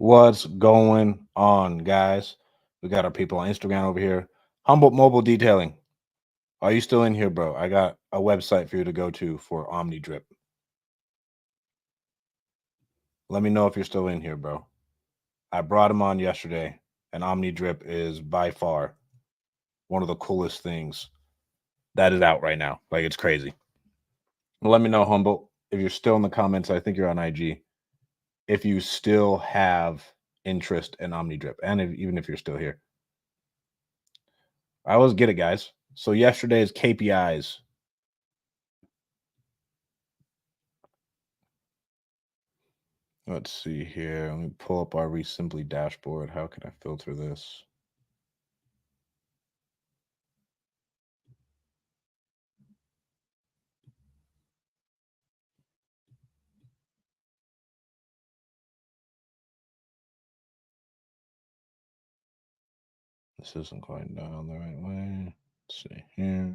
What's going on, guys? We got our people on Instagram over here. Humboldt Mobile Detailing. Are you still in here, bro? I got a website for you to go to for Omni Drip. Let me know if you're still in here, bro. I brought him on yesterday, and Omni Drip is by far one of the coolest things that is out right now. Like, it's crazy. Let me know, Humboldt, if you're still in the comments. I think you're on IG. If you still have interest in Omni Drip, and even if you're still here. I always get it, guys. So yesterday's KPIs. Let's see here. Let me pull up our Resimply dashboard. How can I filter this? This isn't going down the right way. Let's see here.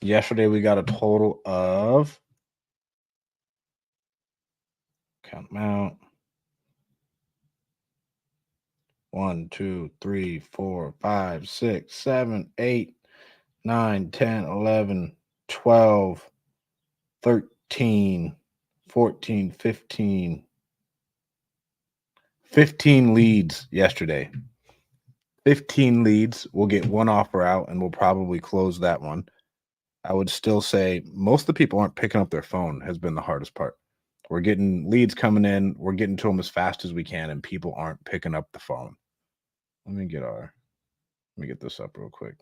Yesterday we got a total of, count them out, 1, 2, 3, 4, 5, 6, 7, 8, 9, 10, 11, 12, 13, 14, 15. 15 leads yesterday. 15 leads. We'll get one offer out and we'll probably close that one. I would still say most of the people aren't picking up their phone has been the hardest part. We're getting leads coming in. We're getting to them as fast as we can, and people aren't picking up the phone. Let me get this up real quick.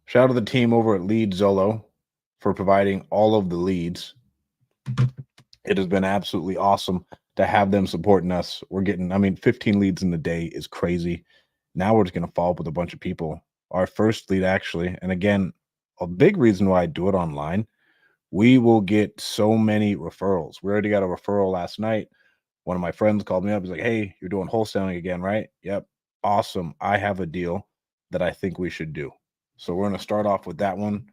Shout out to the team over at Lead Zolo for providing all of the leads. It has been absolutely awesome to have them supporting us. We're getting, 15 leads in the day is crazy. Now we're just going to follow up with a bunch of people. Our first lead, actually, and again, a big reason why I do it online, we will get so many referrals. We already got a referral last night. One of my friends called me up. He's like, hey, you're doing wholesaling again, right? Yep. Awesome. I have a deal that I think we should do. So we're going to start off with that one.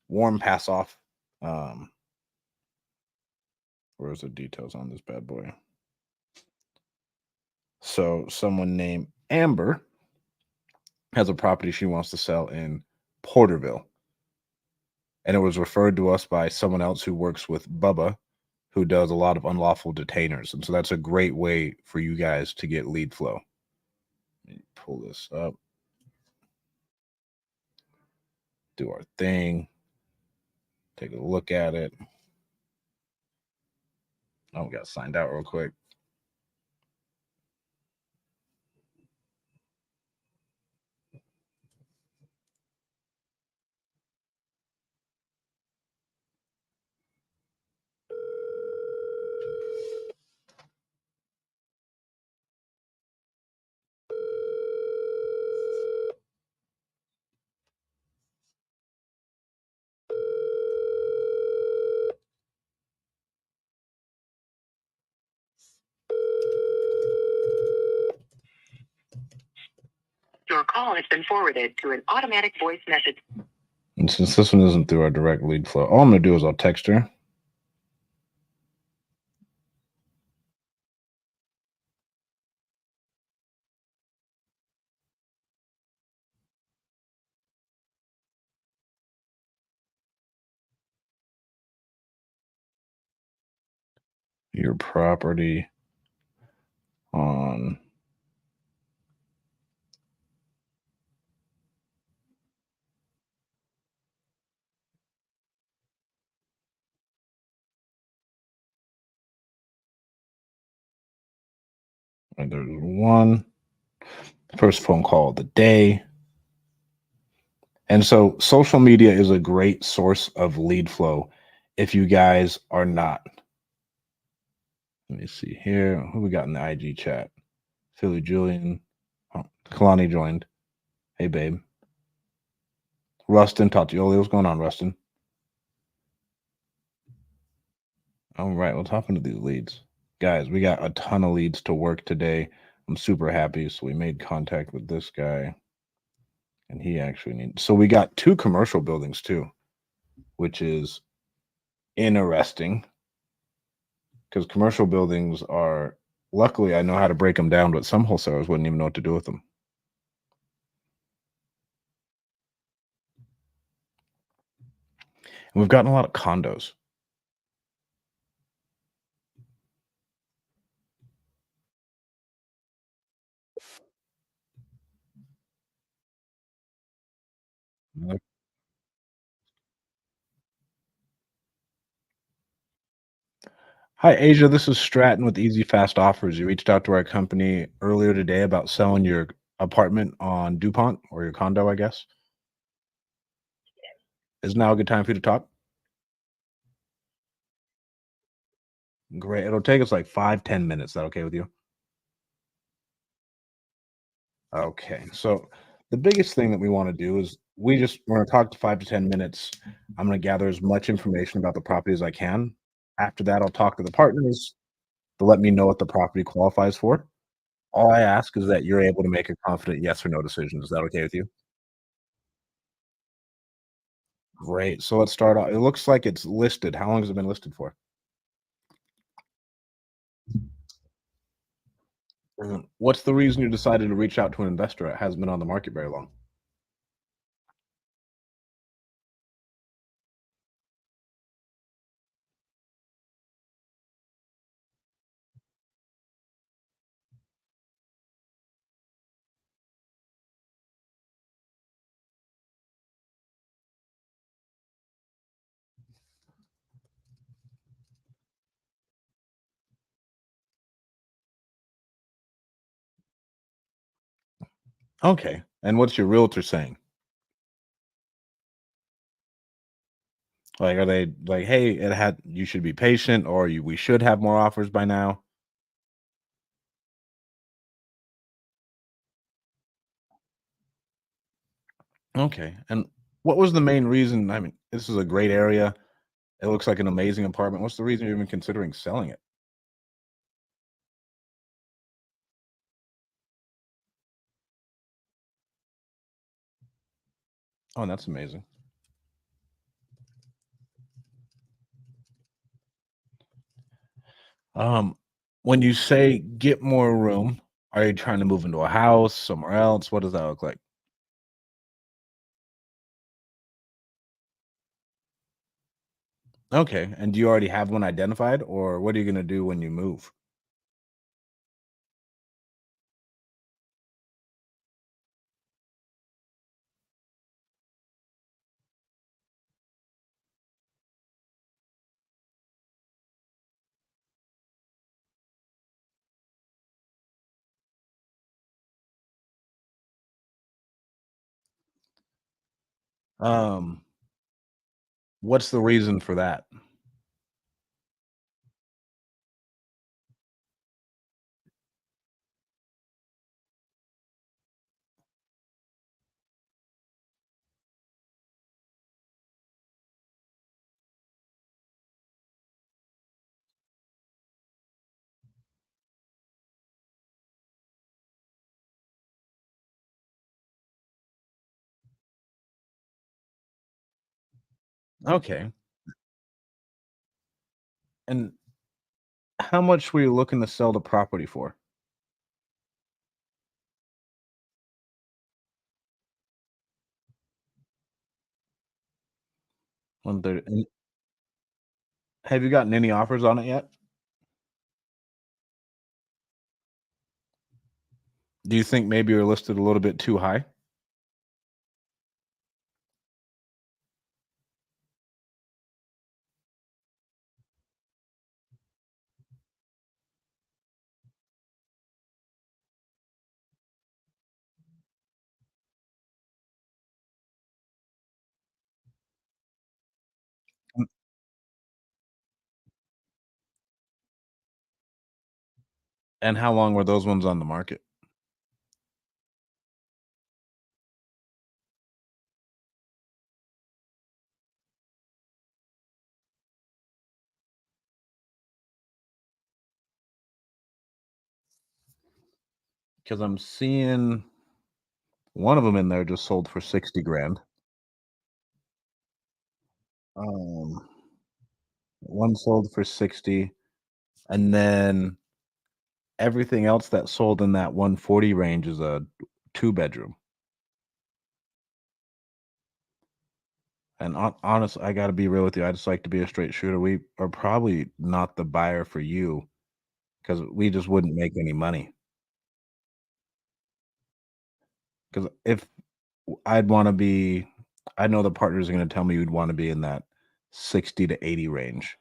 Warm pass off. Where's the details on this bad boy? So someone named Amber has a property she wants to sell in Porterville. And it was referred to us by someone else who works with Bubba, who does a lot of unlawful detainers. And so that's a great way for you guys to get lead flow. Let me pull this up. Do our thing. Take a look at it. Oh, we got signed out real quick. Your call has been forwarded to an automatic voice message. And since this one isn't through our direct lead flow, all I'm going to do is I'll text her. Your property on and there's one first phone call of the day. And so social media is a great source of lead flow if you guys are not. Let me see here. Who we got in the IG chat? Philly Julian. Oh, Kalani joined. Hey, babe. Rustin Tatioli. What's going on, Rustin? All right. Let's hop into these leads. Guys, we got a ton of leads to work today. I'm super happy. So we made contact with this guy. And he actually needs. So we got 2 commercial buildings too. which is interesting because commercial buildings are luckily I know how to break them down, but some wholesalers wouldn't even know what to do with them. And we've gotten a lot of condos. Like, hi, Asia. This is Stratton with Easy Fast Offers. You reached out to our company earlier today about selling your apartment on DuPont or your condo, I guess. Is now a good time for you to talk? Great. It'll take us like 5, 10 minutes. Is that okay with you? Okay. So the biggest thing that we want to do is we're going to talk to 5 to 10 minutes. I'm going to gather as much information about the property as I can. After that, I'll talk to the partners to let me know what the property qualifies for. All I ask is that you're able to make a confident yes or no decision. Is that okay with you? Great. So let's start off. It looks like it's listed. How long has it been listed for? What's the reason you decided to reach out to an investor? It hasn't been on the market very long. Okay. And what's your realtor saying? Like, are they like, "Hey, it had you should be patient," or we should have more offers by now"? Okay, and what was the main reason I mean, this is a great area, it looks like an amazing apartment, what's the reason you're even considering selling it? Oh, that's amazing. Um, when you say get more room, are you trying to move into a house, somewhere else? What does that look like? Okay, and do you already have one identified, or what are you gonna do when you move? Um, what's the reason for that? Okay, and how much were you looking to sell the property for? One thirty. And have you gotten any offers on it yet? Do you think maybe you're listed a little bit too high? Mm, and how long were those ones on the market? Because I'm seeing one of them in there just sold for 60 grand. Um, one sold for 60, and then everything else that sold in that 140 range is a two-bedroom. And honestly, I gotta be real with you, I just like to be a straight shooter. We are probably not the buyer for you because we just wouldn't make any money. Because if I'd wanna be I know the partners are gonna tell me you'd wanna be in that 60 to 80 range.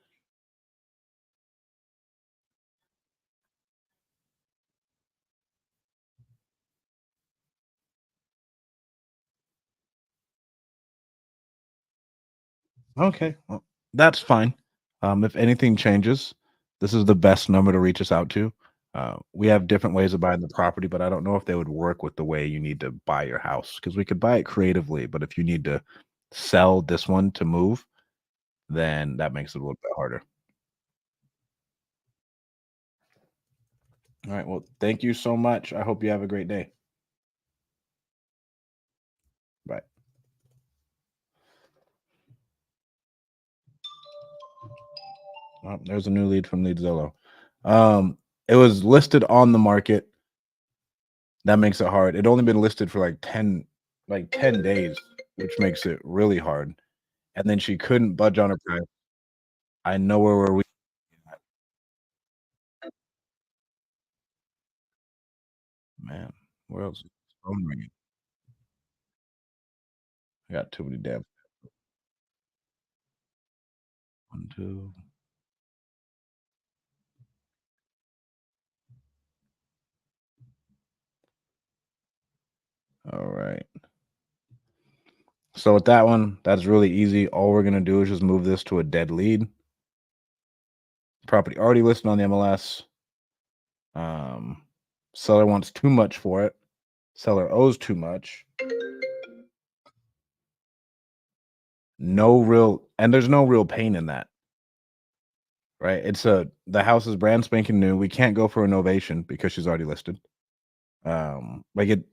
Okay, well, that's fine. If anything changes, this is the best number to reach us out to. We have different ways of buying the property, but I don't know if they would work with the way you need to buy your house because we could buy it creatively, but if you need to sell this one to move, then that makes it a little bit harder. All right. Well, thank you so much. I hope you have a great day. Bye. There's a new lead from Leadzillow. It was listed on the market. That makes it hard. It only been listed for like 10 days, which makes it really hard. And then she couldn't budge on her price. I know where we at. Man, where else is this phone ringing? I got too many damn 1, 2. All right. So with that one, that's really easy. All we're gonna do is just move this to a dead lead. Property already listed on the MLS. Um, seller wants too much for it. Seller owes too much. No real, and there's no real pain in that, right? The house is brand spanking new. We can't go for a novation because she's already listed. Like it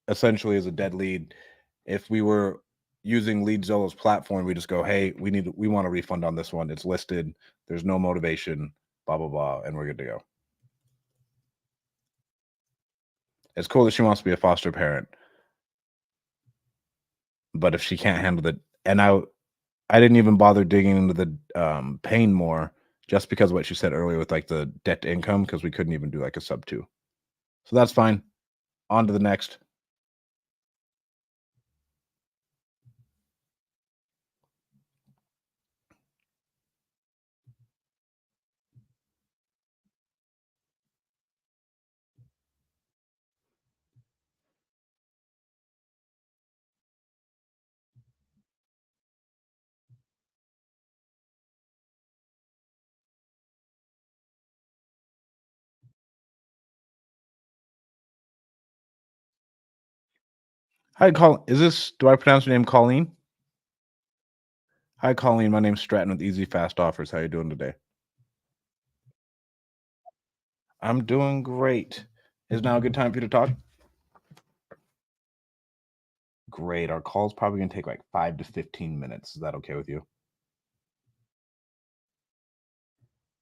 essentially is a dead lead. If we were using Lead Zillow's platform, we just go, hey, we want a refund on this one. It's listed. There's no motivation, blah, blah, blah, and we're good to go. It's cool that she wants to be a foster parent, but if she can't handle the and I didn't even bother digging into the pain more just because of what she said earlier with like the debt to income because we couldn't even do like a sub two. So that's fine. On to the next. Hi, Is this? Do I pronounce your name Colleen? Hi, Colleen. My name's Stratton with Easy Fast Offers. How you doing today? I'm doing great. Is now a good time for you to talk? Great. Our call's probably gonna take like 5 to 15 minutes. Is that okay with you?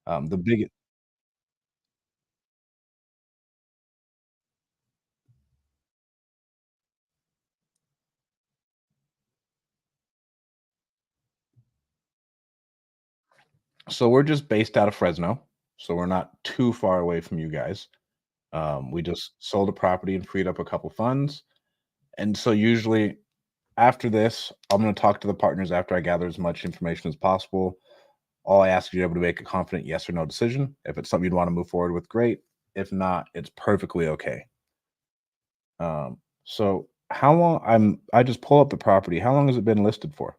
The big so we're just based out of Fresno, so we're not too far away from you guys. We just sold a property and freed up a couple funds, and so usually after this, I'm gonna talk to the partners after I gather as much information as possible. All I ask you to be able to make a confident yes or no decision. If it's something you'd want to move forward with, great. If not, it's perfectly okay. So how long I just pull up the property. How long has it been listed for?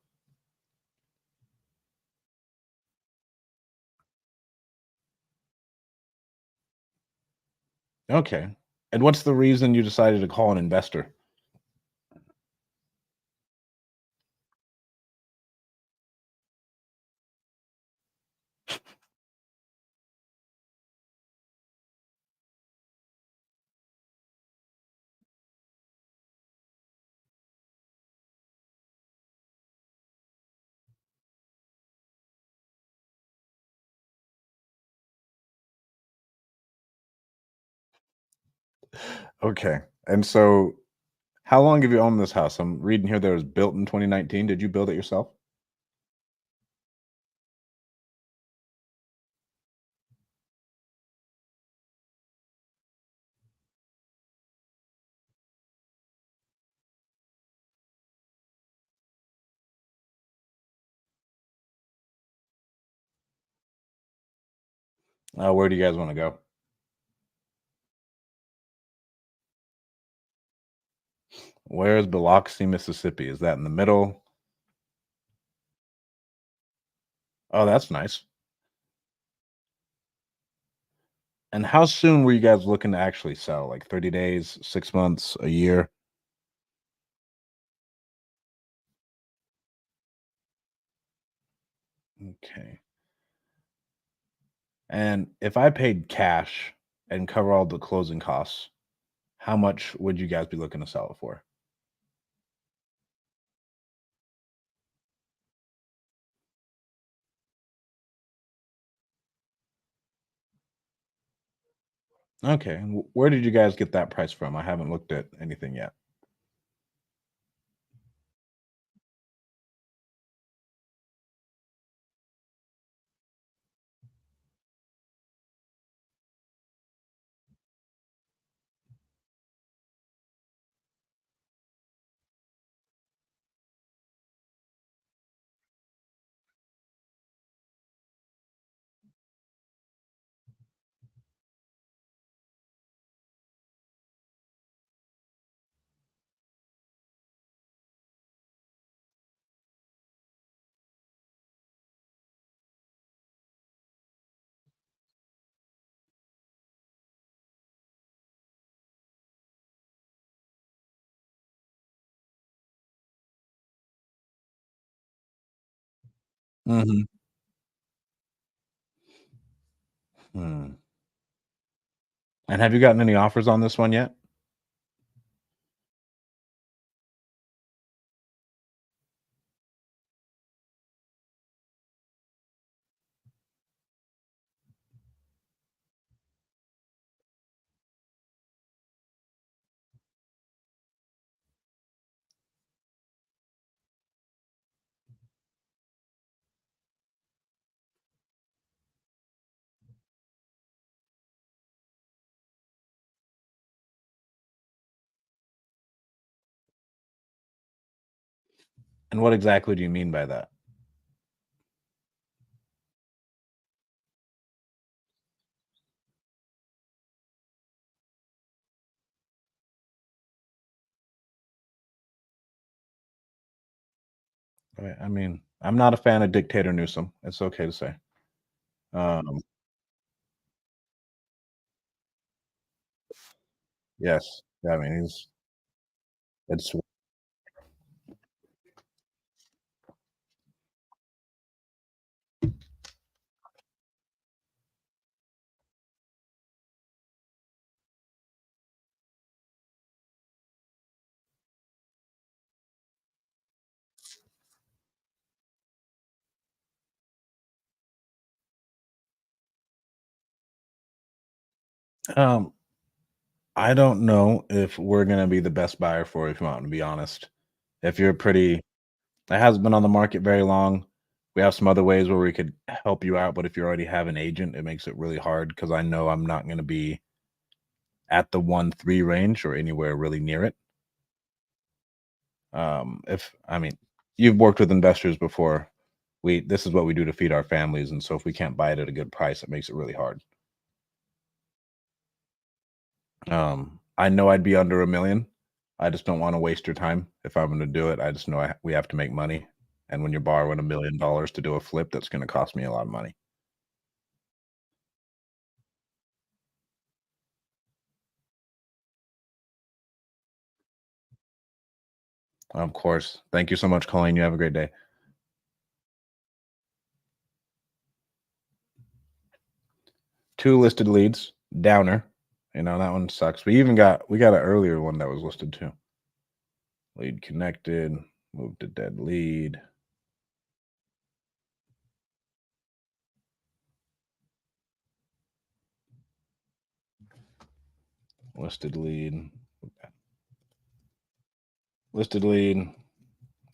Okay. And what's the reason you decided to call an investor? Okay. And so how long have you owned this house? I'm reading here that it was built in 2019. Did you build it yourself? Where do you guys want to go? Where is Biloxi, Mississippi? Is that in the middle? Oh, that's nice. And how soon were you guys looking to actually sell? Like 30 days, 6 months, a year? Okay. And if I paid cash and cover all the closing costs, how much would you guys be looking to sell it for? Okay. And where did you guys get that price from? I haven't looked at anything yet. Mhm. Hmm. And have you gotten any offers on this one yet? And what exactly do you mean by that? I mean, I'm not a fan of Dictator Newsom. It's okay to say. Um, yes. Yeah, I mean, it's um, I don't know if we're gonna be the best buyer for it, if you want me to be honest. If you're pretty It hasn't been on the market very long. We have some other ways where we could help you out, but if you already have an agent, it makes it really hard because I know I'm not gonna be at the 1.3 range or anywhere really near it. If I mean, you've worked with investors before. We This is what we do to feed our families, and so if we can't buy it at a good price, it makes it really hard. I know I'd be under 1,000,000. I just don't wanna waste your time if I'm gonna do it. I just know we have to make money, and when you're borrowing $1,000,000 to do a flip, that's gonna cost me a lot of money. Of course. Thank you so much, Colleen. You have a great day. 2 listed leads, downer. That one sucks. We got an earlier one that was listed too. Lead connected, move to dead lead. Listed lead. Listed lead.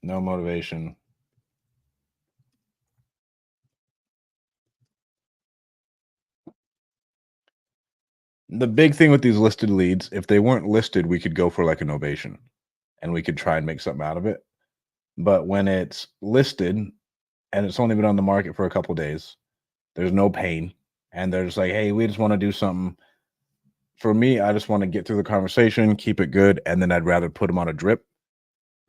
No motivation. The big thing with these listed leads, if they weren't listed, we could go for like an ovation and we could try and make something out of it. But when it's listed and it's only been on the market for a couple days, there's no pain. And they're just like, hey, we just want to do something. For me, I just want to get through the conversation, keep it good, and then I'd rather put them on a drip,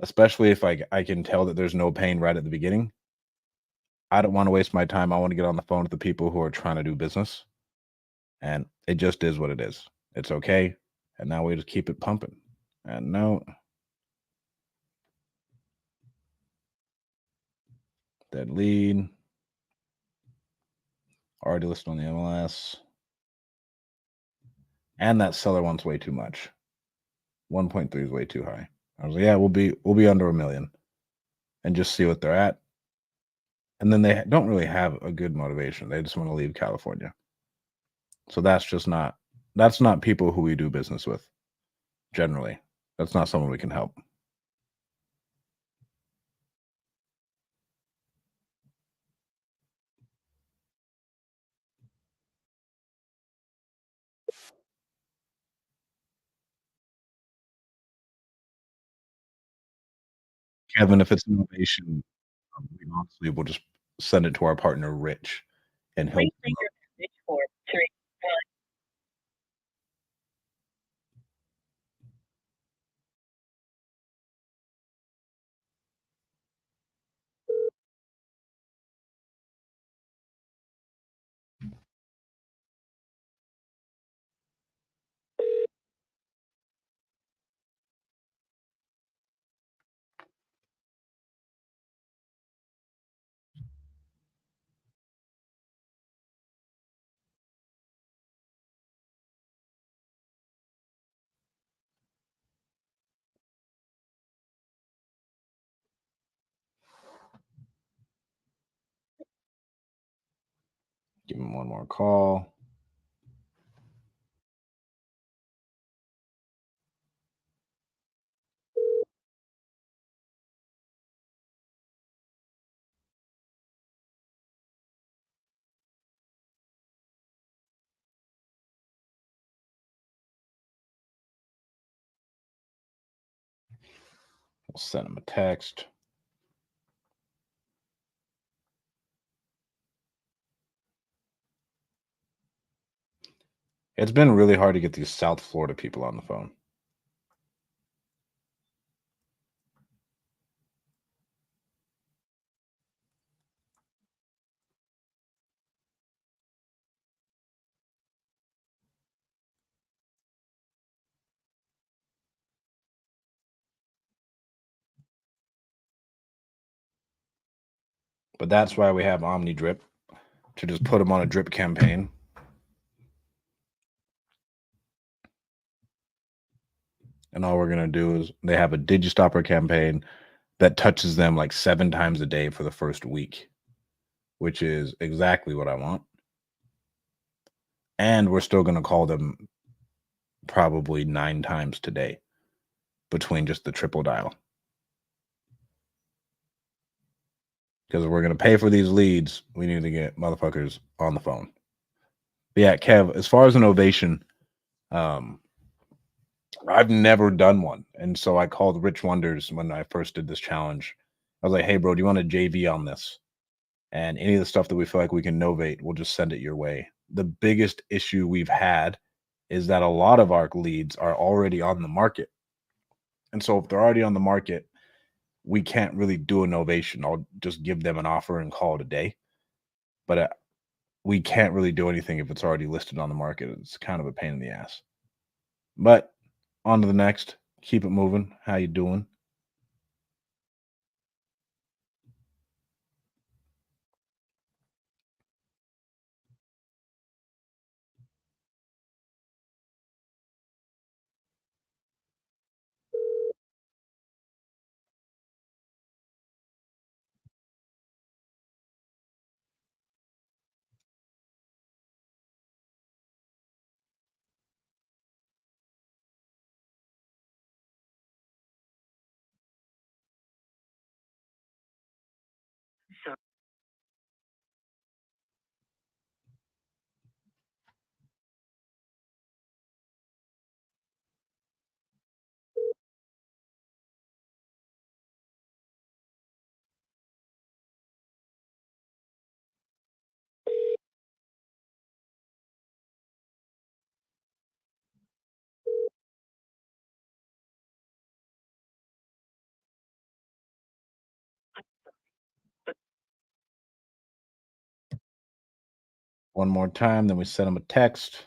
especially if I can tell that there's no pain right at the beginning. I don't want to waste my time. I want to get on the phone with the people who are trying to do business. And it just is what it is. It's okay. And now we just keep it pumping. And no, that lead already listed on the MLS. And that seller wants way too much. 1.3 is way too high. I was like, yeah, we'll be under 1 million and just see what they're at. And then they don't really have a good motivation. They just want to leave California. So that's not people who we do business with generally. That's not someone we can help. Kevin, if it's innovation, we honestly will just send it to our partner Rich and he'll give him one more call. We'll send him a text. It's been really hard to get these South Florida people on the phone. But that's why we have Omni Drip to just put them on a drip campaign. And all we're going to do is they have a Digistopper campaign that touches them like 7 times a day for the first week, which is exactly what I want. And we're still going to call them probably 9 times today between just the triple dial. Because if we're going to pay for these leads, we need to get motherfuckers on the phone. But yeah, Kev, as far as an ovation, I've never done one. And so I called Rich Wonders when I first did this challenge. I was like, hey, bro, do you want a JV on this? And any of the stuff that we feel like we can novate, we'll just send it your way. The biggest issue we've had is that a lot of our leads are already on the market. And so if they're already on the market, we can't really do a novation. I'll just give them an offer and call it a day. But we can't really do anything if it's already listed on the market. It's kind of a pain in the ass. But on to the next. Keep it moving. How you doing? one more time, then we send them a text.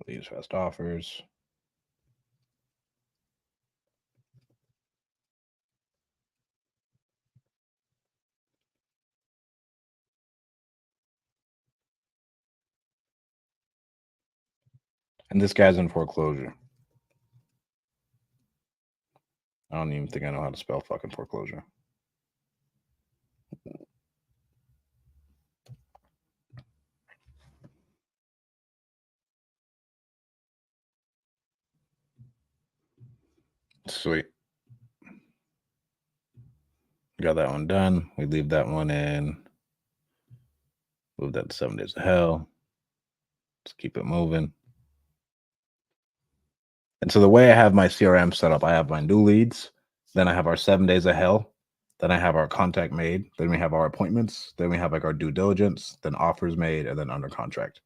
These fast offers. And this guy's in foreclosure. I don't even think I know how to spell fucking foreclosure. Sweet. Got that one done. We leave that one in. Move that to 7 days of hell. Let's keep it moving. And so the way I have my CRM set up, I have my new leads, then I have our 7 days of hell, then I have our contact made, then we have our appointments, then we have like our due diligence, then offers made, and then under contract.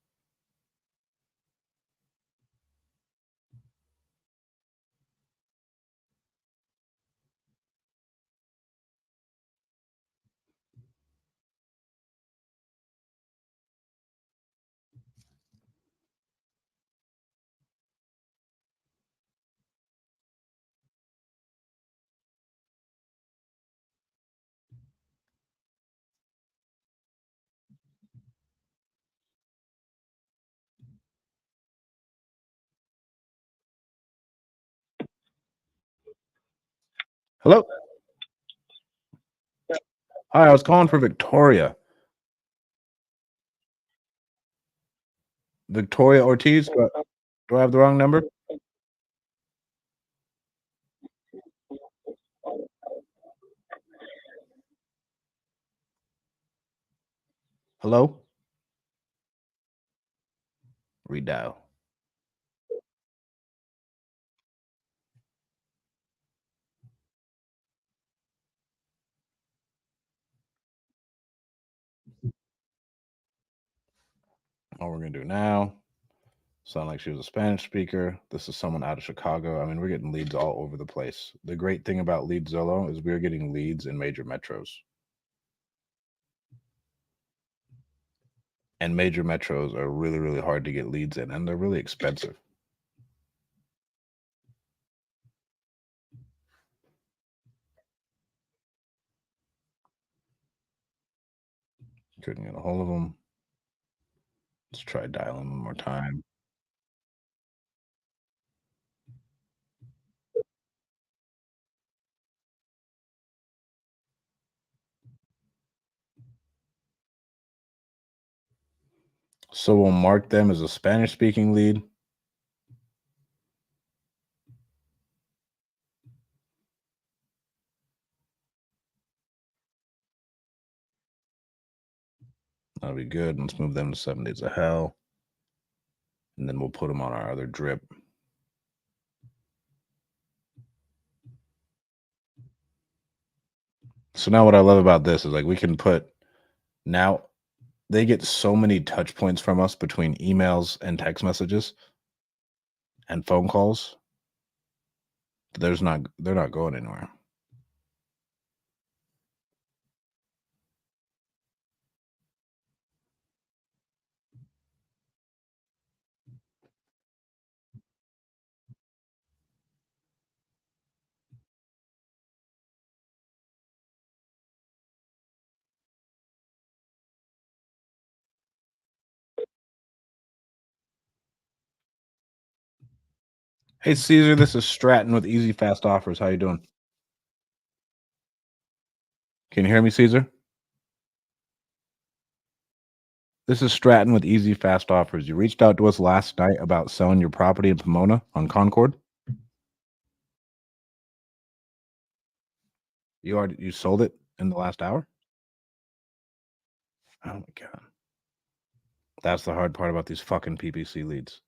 Hello. Hi, I was calling for Victoria. Victoria Ortiz. Do I have the wrong number? Hello? Redial. What we're gonna do now. Sound like she was a Spanish speaker. This is someone out of Chicago. I mean, we're getting leads all over the place. The great thing about Lead Zillow is we're getting leads in major metros. And major metros are really, really hard to get leads in, and they're really expensive. Couldn't get a hold of them. Let's try dialing one more time. So we'll mark them as a Spanish speaking lead. That'll be good. Let's move them to 7 days of hell. And then we'll put them on our other drip. So now what I love about this is like we can put now they get so many touch points from us between emails and text messages and phone calls. They're not going anywhere. Hey Caesar, this is Stratton with Easy Fast Offers. How you doing? Can you hear me, Caesar? This is Stratton with Easy Fast Offers. You reached out to us last night about selling your property in Pomona on Concord. You sold it in the last hour? Oh my god. That's the hard part about these fucking PPC leads.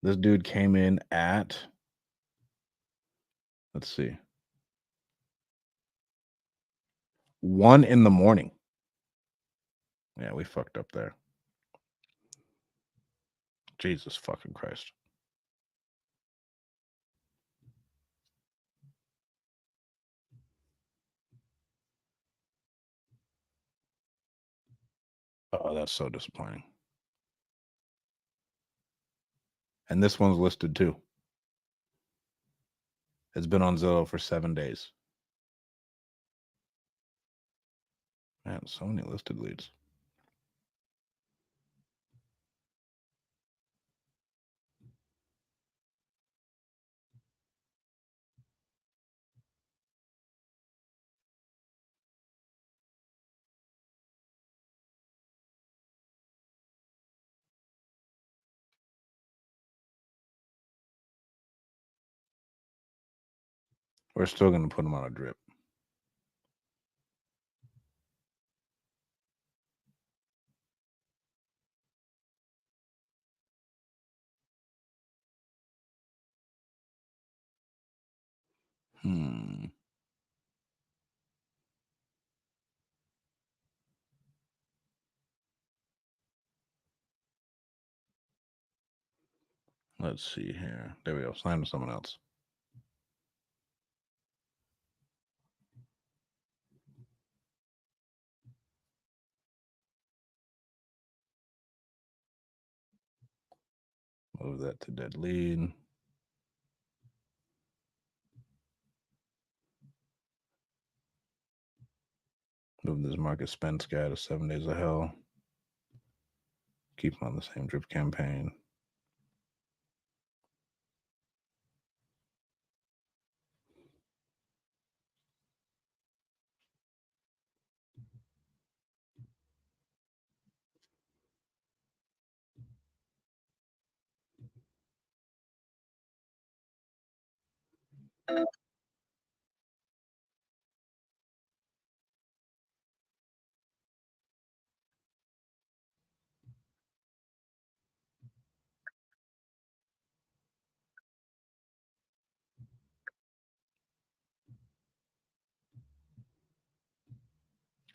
This dude came in at, let's see, 1 in the morning. Yeah, we fucked up there. Jesus fucking Christ. Oh, that's so disappointing. And this one's listed too. It's been on Zillow for 7 days. Man, so many listed leads. We're still going to put them on a drip. Let's see here. There we go. Sign to someone else. Move that to dead lead. Move this Marcus Spence guy to 7 days of hell. Keep him on the same drip campaign.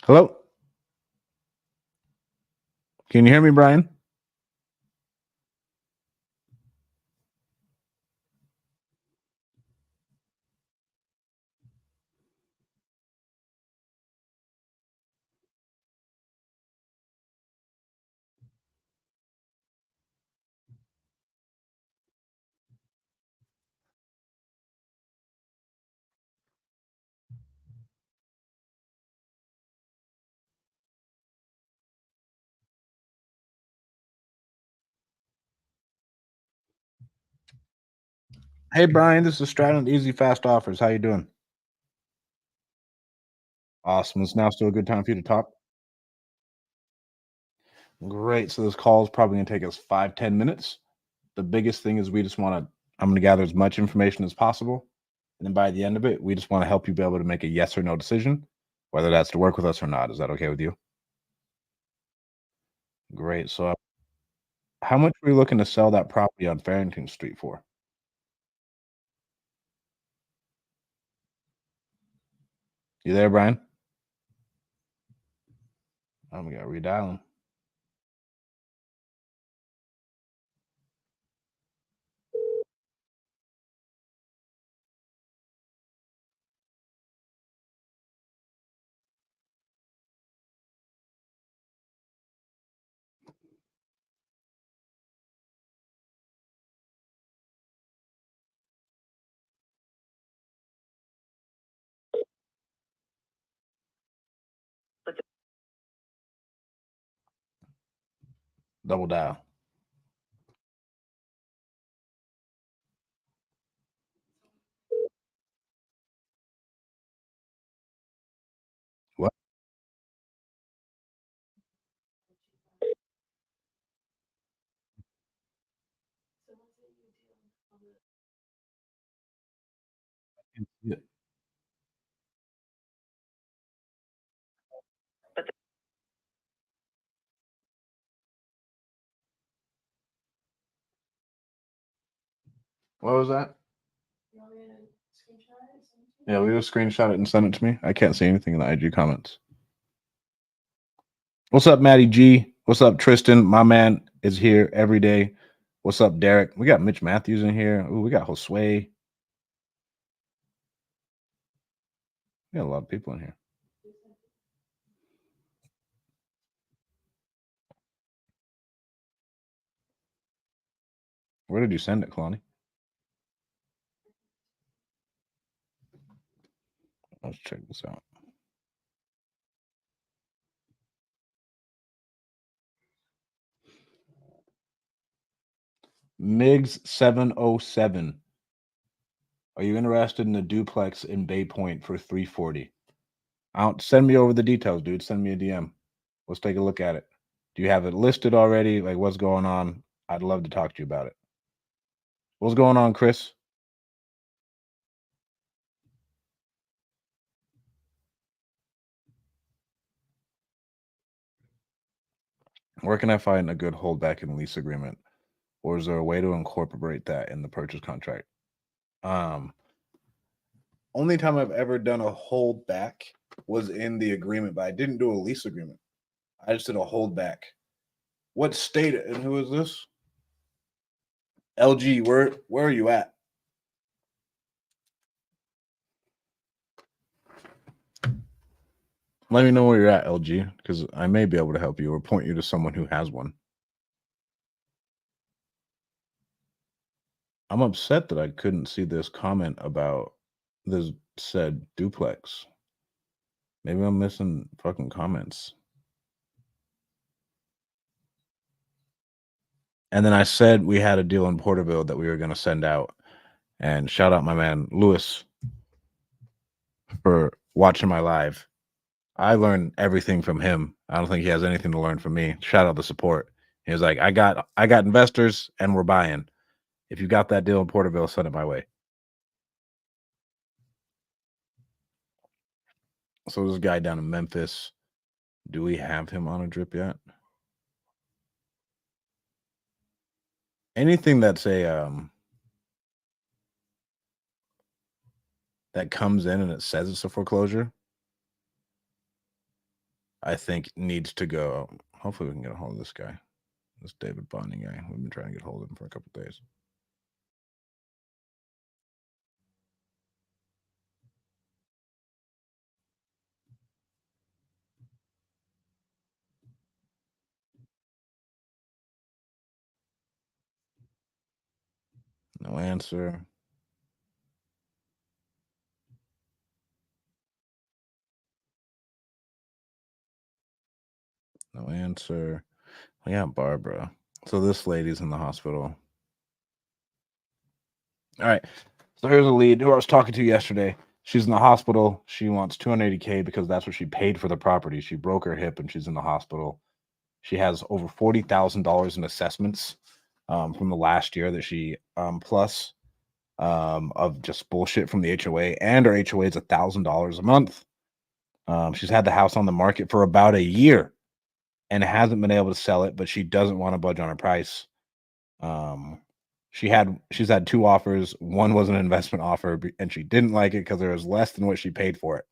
Hello? Can you hear me, Brian? Hey, Brian, this is Stratton with Easy Fast Offers. How you doing? Awesome. It's now still a good time for you to talk? Great. So this call is probably going to take us 5-10 minutes. The biggest thing is I'm going to gather as much information as possible. And then by the end of it, we just want to help you be able to make a yes or no decision, whether that's to work with us or not. Is that okay with you? Great. So how much were you looking to sell that property on Farrington Street for? You there, Brian? Oh, we got to redial him. Double dial. What? can't see it. But the What was that? Yeah, we just screenshot it and send it to me. I can't see anything in the IG comments. What's up, Matty G? What's up, Tristan? My man is here every day. What's up, Derek? We got Mitch Matthews in here. Ooh, we got Josue. We got a lot of people in here. Where did you send it, Kalani? Let's check this out. Migs 707. Are you interested in a duplex in Bay Point for 340? Send me over the details, dude. Send me a DM. Let's take a look at it. Do you have it listed already? Like, what's going on? I'd love to talk to you about it. What's going on, Chris? Where can I find a good holdback and lease agreement? Or is there a way to incorporate that in the purchase contract? Only time I've ever done a holdback was in the agreement, but I didn't do a lease agreement. I just did a holdback. What state and who is this? LG, where are you at? Let me know where you're at, LG, because I may be able to help you or point you to someone who has one. I'm upset that I couldn't see this comment about this said duplex. Maybe I'm missing fucking comments. And then I said we had a deal in Porterville that we were going to send out. And shout out my man Lewis for watching my live. I learned everything from him. I don't think he has anything to learn from me. Shout out the support. He was like, I got investors and we're buying. If you got that deal in Porterville, send it my way. So this guy down in Memphis, do we have him on a drip yet? Anything that's a that comes in and it says it's a foreclosure, I think needs to go. Hopefully we can get a hold of this guy. This David Bonding guy. We've been trying to get hold of him for a couple of days. No answer. No answer. We got Barbara. So this lady's in the hospital. All right. So here's a lead who I was talking to yesterday. She's in the hospital. She wants 280K because that's what she paid for the property. She broke her hip and she's in the hospital. She has over $40,000 in assessments from the last year that she plus of just bullshit from the HOA, and her HOA is $1,000 a month. She's had the house on the market for about a year and hasn't been able to sell it, but she doesn't want to budge on her price. She's had two offers. One was an investment offer, and she didn't like it because it was less than what she paid for it.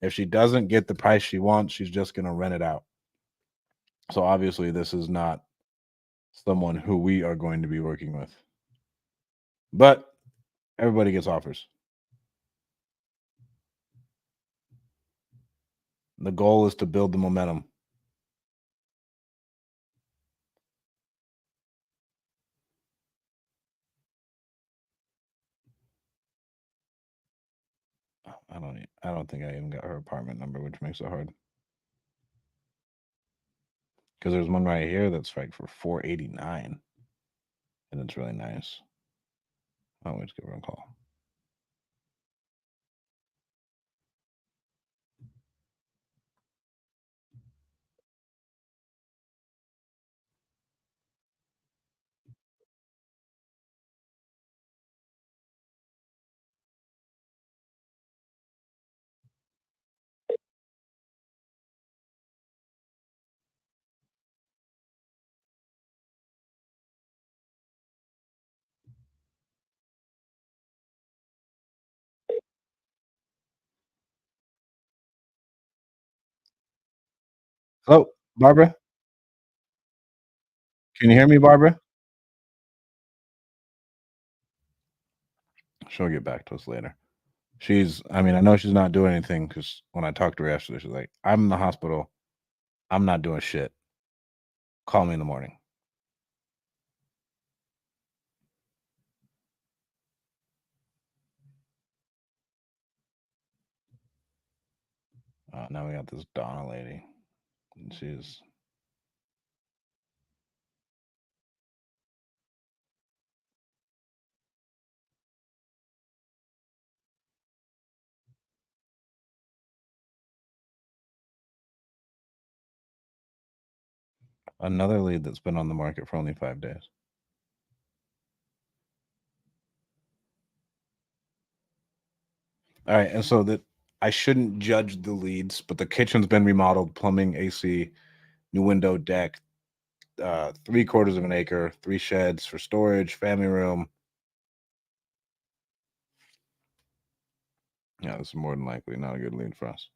If she doesn't get the price she wants, she's just going to rent it out. So obviously, this is not someone who we are going to be working with. But everybody gets offers. The goal is to build the momentum. I don't think I even got her apartment number, which makes it hard. Because there's one right here that's like for 489, and it's really nice. Oh, let's give her a call. Hello, Barbara? Can you hear me, Barbara? She'll get back to us later. I mean, I know she's not doing anything because when I talked to her yesterday, she's like, "I'm in the hospital. I'm not doing shit. Call me in the morning." Now we got this Donna lady. And she's another lead that's been on the market for only 5 days. All right, and so that I shouldn't judge the leads, but the kitchen's been remodeled, plumbing, AC, new window, deck, 3/4 of an acre, 3 sheds for storage, family room. Yeah, this is more than likely not a good lead for us.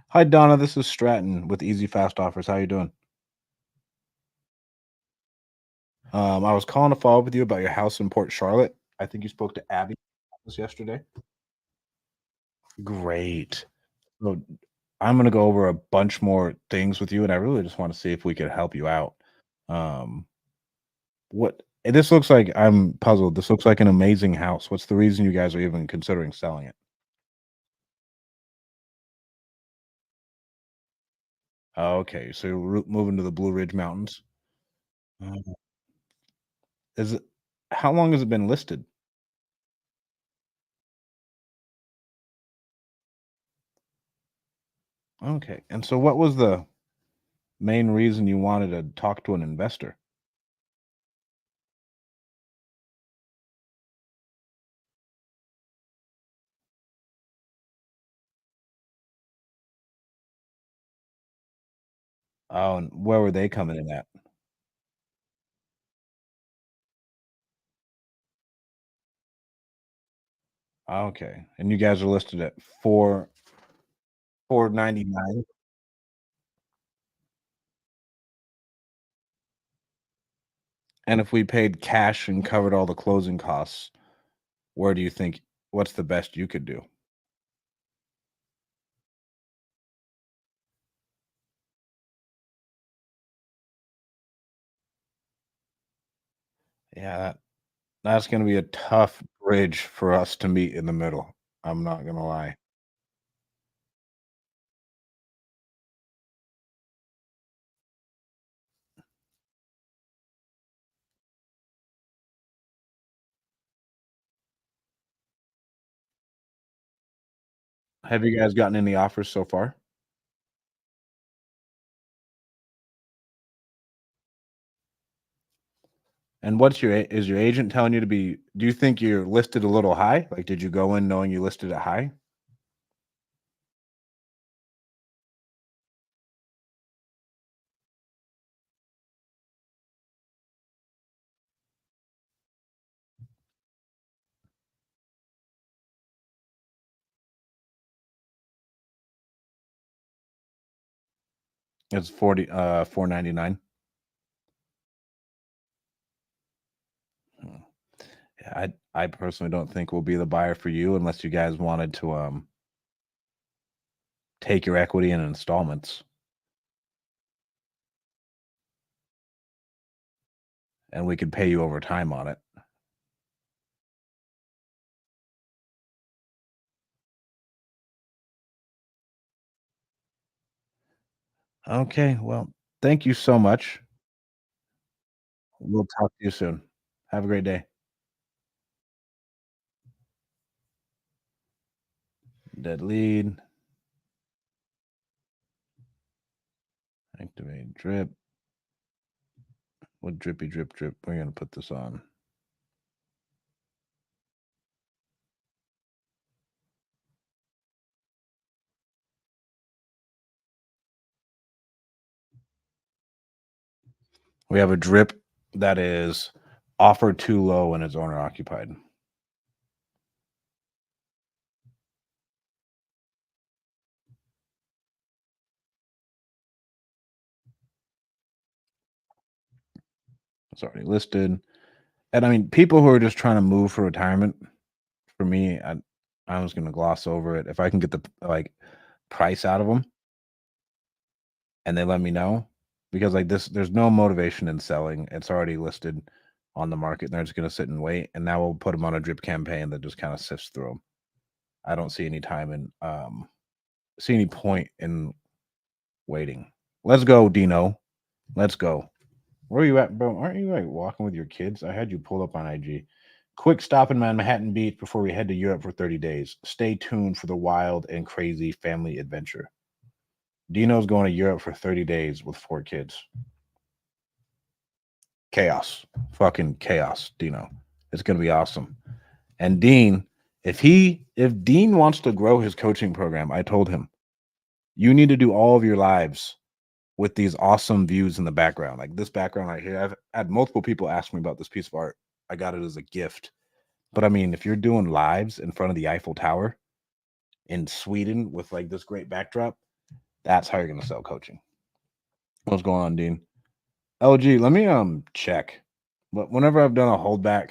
Hi, Donna. This is Stratton with Easy Fast Offers. How you doing? I was calling to follow up with you about your house in Port Charlotte. I think you spoke to Abby yesterday. Great. So I'm gonna go over a bunch more things with you, and I really just want to see if we could help you out. Um, what this looks like, I'm puzzled. This looks like an amazing house. What's the reason you guys are even considering selling it? Oh, okay, so you're moving to the Blue Ridge Mountains. Uh, Is it? How long has it been listed? Okay, and so what was the main reason you wanted to talk to an investor? Oh, and where were they coming in at? Okay, and you guys are listed at 499. And if we paid cash and covered all the closing costs, where do you think what's the best you could do? Yeah, that's gonna be a tough bridge for us to meet in the middle. I'm not gonna lie. Have you guys gotten any offers so far? And is your agent telling you to be do you think you're listed a little high? Like, did you go in knowing you listed it high? It's 499. Hmm. Yeah, I personally don't think we'll be the buyer for you unless you guys wanted to take your equity in installments and we could pay you over time on it. Okay, well, thank you so much. We'll talk to you soon. Have a great day. Dead lead, activate drip. What drippy drip drip? We're gonna put this on. We have a drip that is offered too low and is owner occupied. It's already listed. And I mean, people who are just trying to move for retirement, for me, I was going to gloss over it. If I can get the like price out of them and they let me know, because like this, there's no motivation in selling. It's already listed on the market. And they're just going to sit and wait. And now we'll put them on a drip campaign that just kind of sifts through them. I don't see any time in, see any point in waiting. Let's go, Dino. Let's go. Where are you at, bro? Aren't you like walking with your kids? I had you pull up on IG. Quick stop in Manhattan Beach before we head to Europe for 30 days. Stay tuned for the wild and crazy family adventure. Dino's going to Europe for 30 days with 4 kids. Chaos. Fucking chaos, Dino. It's going to be awesome. And Dean, if Dean wants to grow his coaching program, I told him, you need to do all of your lives with these awesome views in the background. Like this background right here. I've had multiple people ask me about this piece of art. I got it as a gift. But I mean, if you're doing lives in front of the Eiffel Tower in Sweden with like this great backdrop, that's how you're gonna sell coaching. What's going on, Dean? LG, let me check. But whenever I've done a holdback,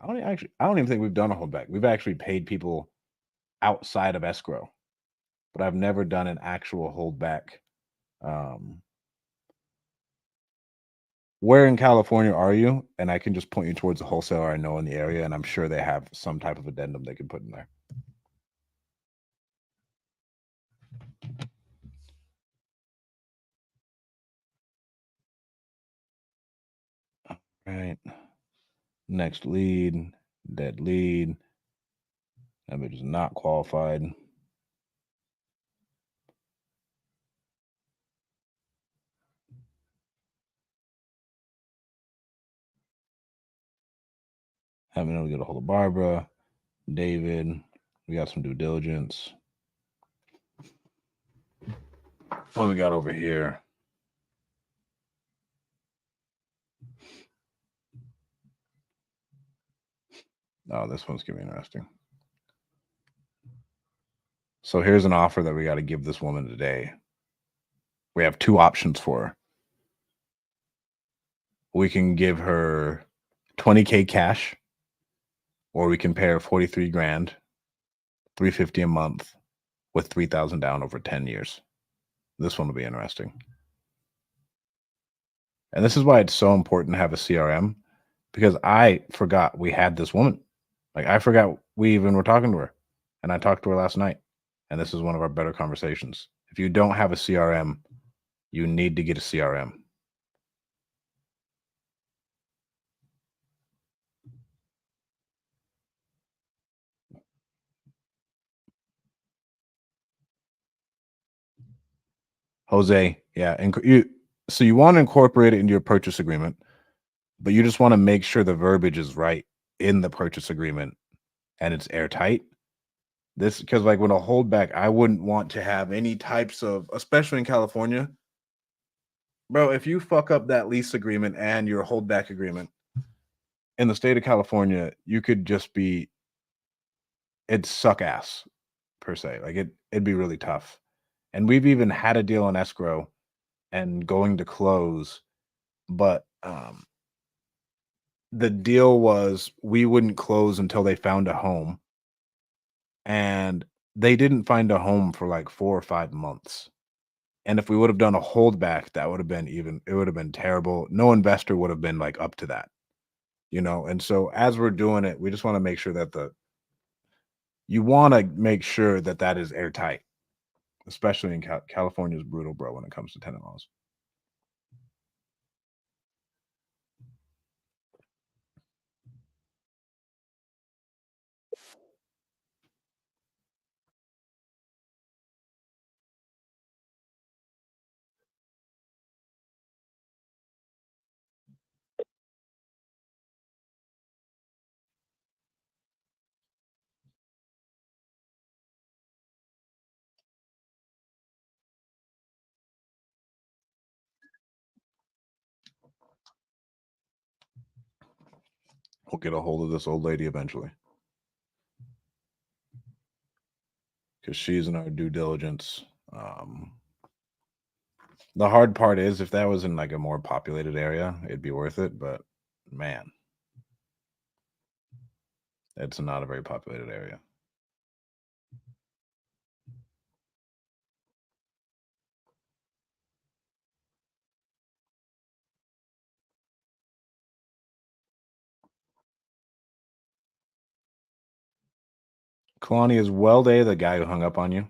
I don't even think we've done a holdback. We've actually paid people outside of escrow, but I've never done an actual holdback. Um, where in California are you? And I can just point you towards a wholesaler I know in the area, and I'm sure they have some type of addendum they can put in there. Right. Next lead, dead lead. Image is not qualified. Haven't been able to get a hold of Barbara, David. We got some due diligence. What we got over here? Oh, this one's gonna be interesting. So here's an offer that we got to give this woman today. We have 2 options for her. We can give her 20K cash, or we can pay her 43 grand, 350 a month, with 3,000 down over 10 years. This one will be interesting. And this is why it's so important to have a CRM, because I forgot we had this woman. Like I forgot we even were talking to her, and I talked to her last night. And this is one of our better conversations. If you don't have a CRM, you need to get a CRM. Jose, yeah, and so you want to incorporate it into your purchase agreement, but you just want to make sure the verbiage is right in the purchase agreement and it's airtight. This because like when a holdback, I wouldn't want to have any types of, especially in California, bro. If you fuck up that lease agreement and your holdback agreement in the state of California, you could just be it'd suck ass per se. Like it'd be really tough. And we've even had a deal on escrow and going to close, but the deal was we wouldn't close until they found a home, and they didn't find a home for like 4 or 5 months. And if we would have done a holdback, that would have been it would have been terrible. No investor would have been like up to that, you know. And so as we're doing it, we just want to make sure that you want to make sure that that is airtight, especially in California is brutal, bro, when it comes to tenant laws. We'll get a hold of this old lady eventually. Because she's in our due diligence. The hard part is if that was in like a more populated area, it'd be worth it. But man, it's not a very populated area. Kalani, is Welde the guy who hung up on you?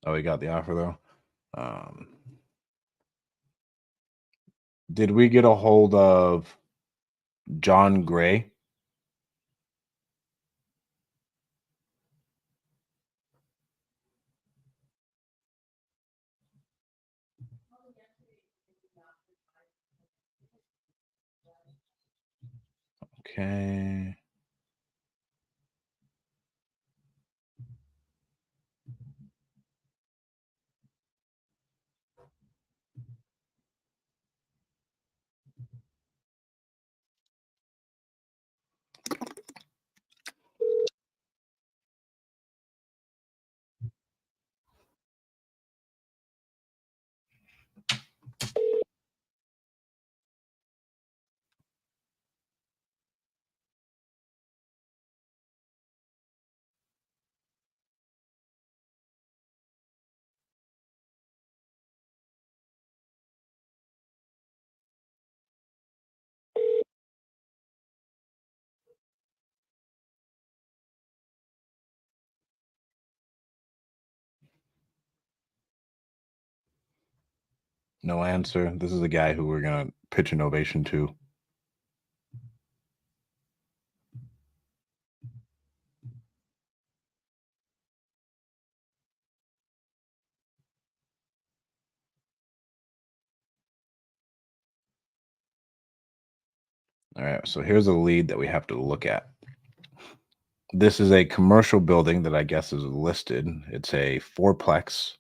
Oh, he got the offer though. Did we get a hold of John Gray? Okay. No answer. This is the guy who we're gonna pitch an ovation to. All right, so here's a lead that we have to look at. This is a commercial building that I guess is listed. It's a fourplex.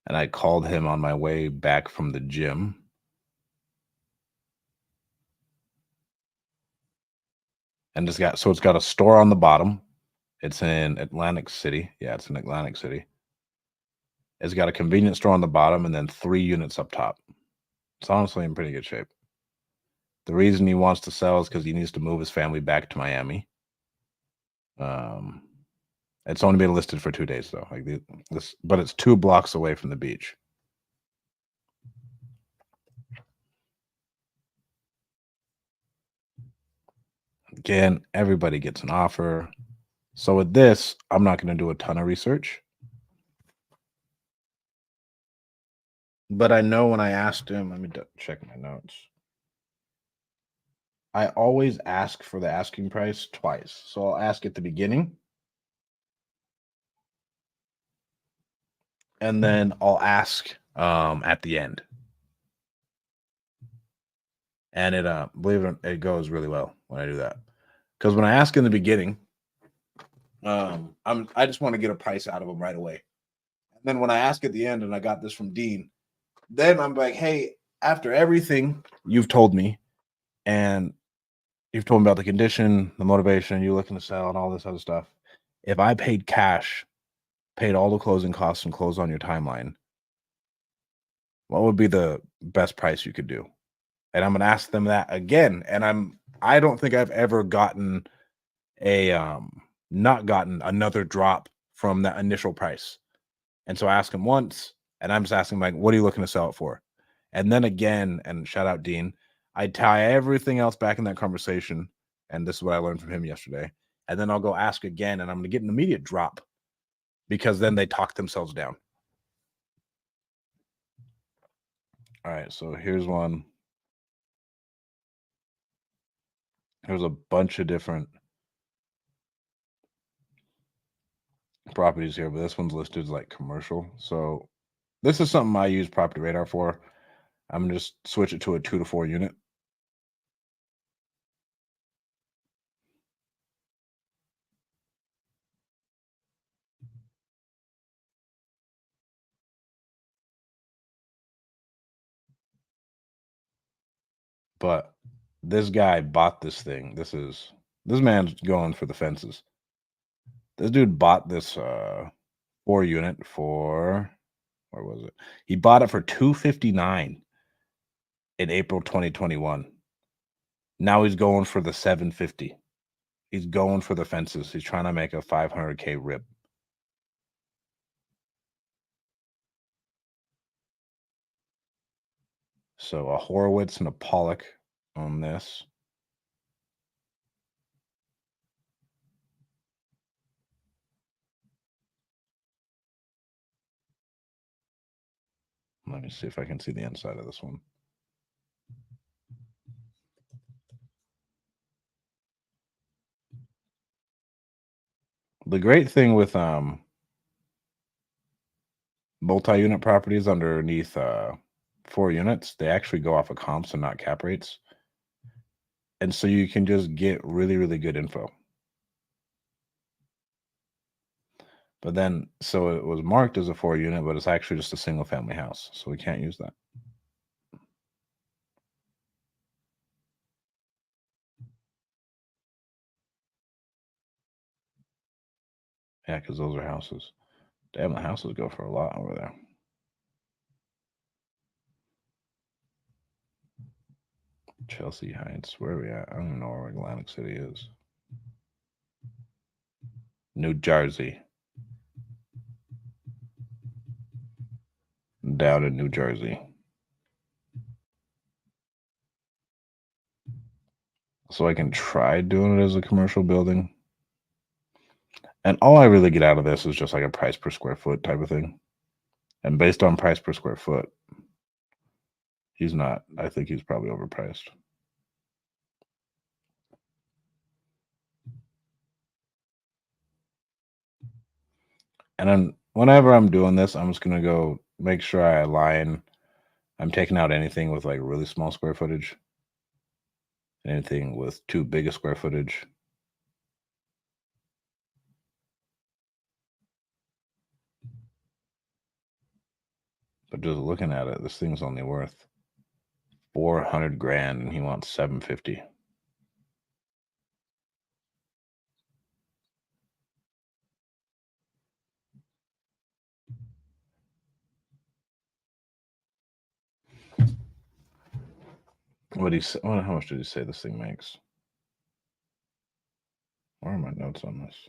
And I called him on my way back from the gym. And it's got a store on the bottom. It's in Atlantic City. Yeah, it's in Atlantic City. It's got a convenience store on the bottom and then 3 units up top. It's honestly in pretty good shape. The reason he wants to sell is because he needs to move his family back to Miami. It's only been listed for 2 days though. But it's 2 blocks away from the beach. Again, everybody gets an offer. So with this, I'm not going to do a ton of research. But I know when I asked him, let me check my notes. I always ask for the asking price twice. So I'll ask at the beginning. And then I'll ask at the end. And it believe it, it goes really well when I do that. Because when I ask in the beginning, I just want to get a price out of them right away. And then when I ask at the end, and I got this from Dean, then I'm like, hey, after everything you've told me, and you've told me about the condition, the motivation, you looking to sell, and all this other stuff. If I paid cash, paid all the closing costs, and closed on your timeline, what would be the best price you could do? And I'm gonna ask them that again. And I don't think I've ever gotten not gotten another drop from that initial price. And so I ask him once, and I'm just asking like, what are you looking to sell it for? And then again, and shout out Dean, I tie everything else back in that conversation. And this is what I learned from him yesterday. And then I'll go ask again, and I'm going to get an immediate drop because then they talk themselves down. All right, so here's one. There's a bunch of different properties here, but this one's listed as like commercial. So This is something I use Property Radar for. I'm gonna just switch it to a 2 to 4 unit. But this guy bought this thing. This man's going for the fences. This dude bought this 4 unit for, where was it? He bought it for $259 in April 2021. Now he's going for the $750. He's going for the fences. He's trying to make a $500K rip. So a Horowitz and a Pollock on this. Let me see if I can see the inside of this one. The great thing with multi-unit properties underneath 4 units, they actually go off of comps and not cap rates. And so you can just get really, really good info. But then, so it was marked as a 4 unit, but it's actually just a single family house. So we can't use that. Yeah, because those are houses. Damn, the houses go for a lot over there. Chelsea Heights, where are we at? I don't even know where Atlantic City is. New Jersey. Down in New Jersey. So I can try doing it as a commercial building. And all I really get out of this is just like a price per square foot type of thing. And based on price per square foot, he's not. I think he's probably overpriced. And then whenever I'm doing this, I'm just going to go make sure I align. I'm taking out anything with like really small square footage, anything with too big a square footage. But just looking at it, this thing's only worth 400 grand and he wants 750. What he say? How much did he say this thing makes? Where are my notes on this?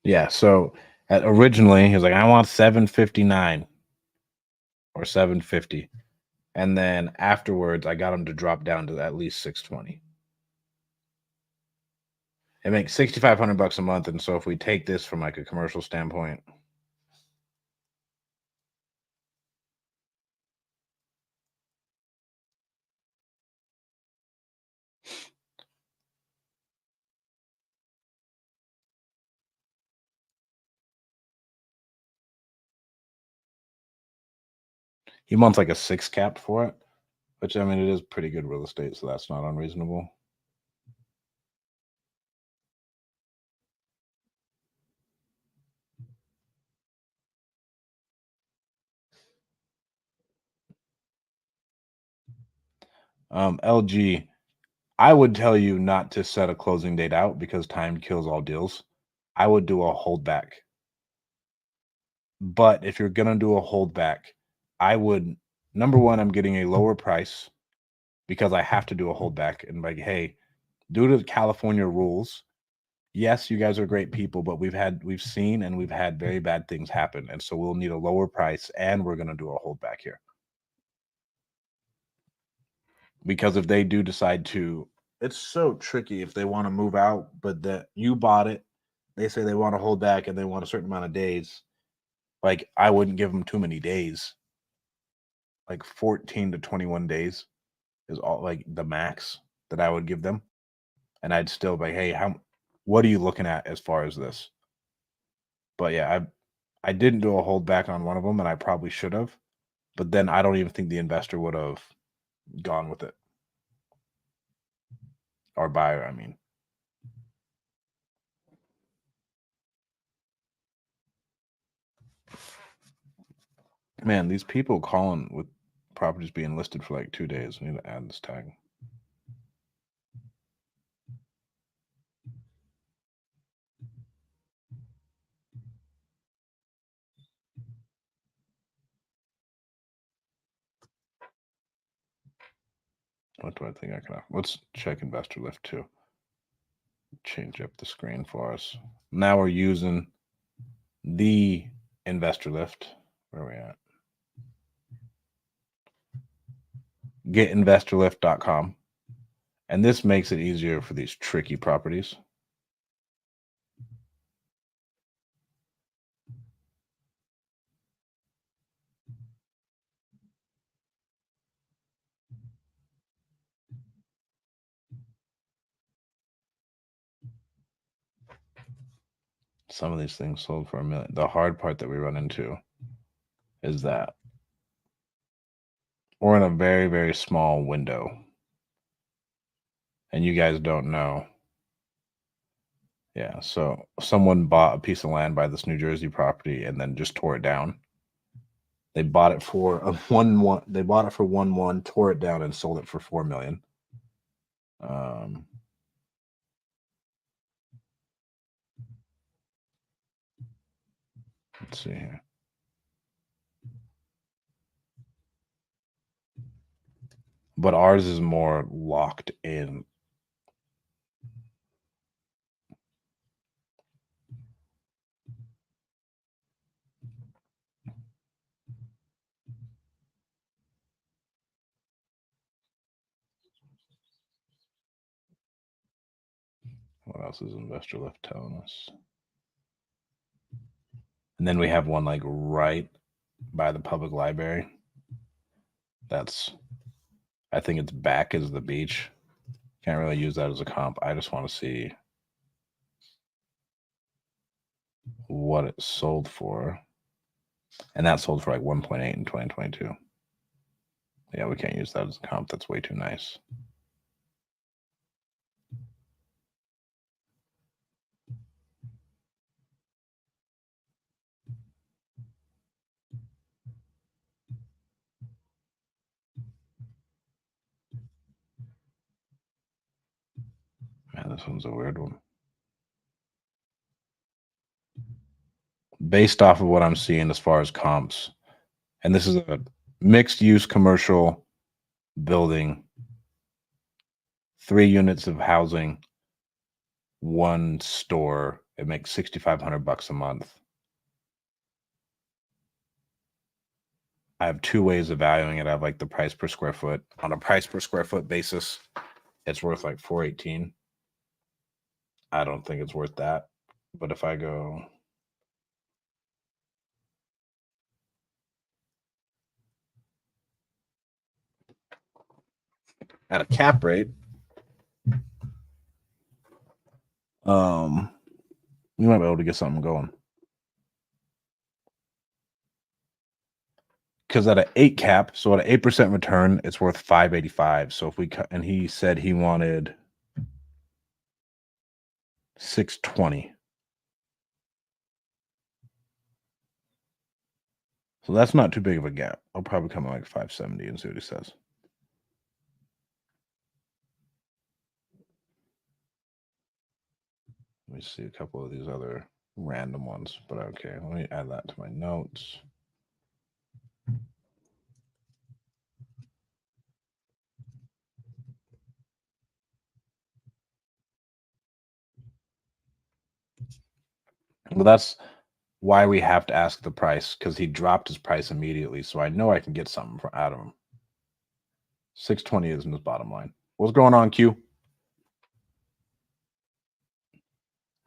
Yeah, so originally he was like, I want 759 or 750. And then afterwards, I got him to drop down to at least 620. It makes $6,500 a month. And so if we take this from like a commercial standpoint, he wants like a 6 cap for it, which I mean, it is pretty good real estate. So that's not unreasonable. LG, I would tell you not to set a closing date out because time kills all deals. I would do a holdback. But if you're going to do a holdback, I would, number one, I'm getting a lower price because I have to do a holdback. And like, hey, due to the California rules, yes, you guys are great people, but we've seen and we've had very bad things happen. And so we'll need a lower price and we're going to do a holdback here. Because if they do decide to, it's so tricky if they want to move out, but that you bought it, they say they want to hold back and they want a certain amount of days. Like I wouldn't give them too many days. Like 14 to 21 days is all like the max that I would give them. And I'd still be like, hey, what are you looking at as far as this? But yeah, I didn't do a holdback on one of them, and I probably should have. But then I don't even think the investor would have gone with it, or buyer. I mean, man, these people calling with properties being listed for like 2 days. I need to add this tag. What do I think I can? Let's check investor lift too. Change up the screen for us. Now we're using the investor lift. Where are we at? Getinvestorlift.com. And this makes it easier for these tricky properties. Some of these things sold for $1 million. The hard part that we run into is that we're in a very, very small window. And you guys don't know. Yeah, so someone bought a piece of land by this New Jersey property and then just tore it down. They bought it for a 1-1. They bought it for 1-1, tore it down, and sold it for $4 million. Let's see here. But ours is more locked in. What else is investor lift telling us? And then we have one like right by the public library. That's, I think it's back as the beach. Can't really use that as a comp. I just want to see what it sold for. And that sold for like 1.8 in 2022. Yeah, we can't use that as a comp. That's way too nice. Man, this one's a weird one. Based off of what I'm seeing as far as comps, and this is a mixed use commercial building, 3 units of housing, 1 store. It makes $6,500 a month. I have 2 ways of valuing it. I have like the price per square foot. On a price per square foot basis, it's worth like $418. I don't think it's worth that. But if I go at a cap rate, we might be able to get something going. Because at an 8 cap, so at an 8% return, it's worth 585. So if we cut, and he said he wanted 620. So that's not too big of a gap. I'll probably come in like 570 and see what he says. Let me see a couple of these other random ones, but okay, let me add that to my notes. Well, that's why we have to ask the price, because he dropped his price immediately. So I know I can get something out of him. 620 isn't his bottom line. What's going on, Q?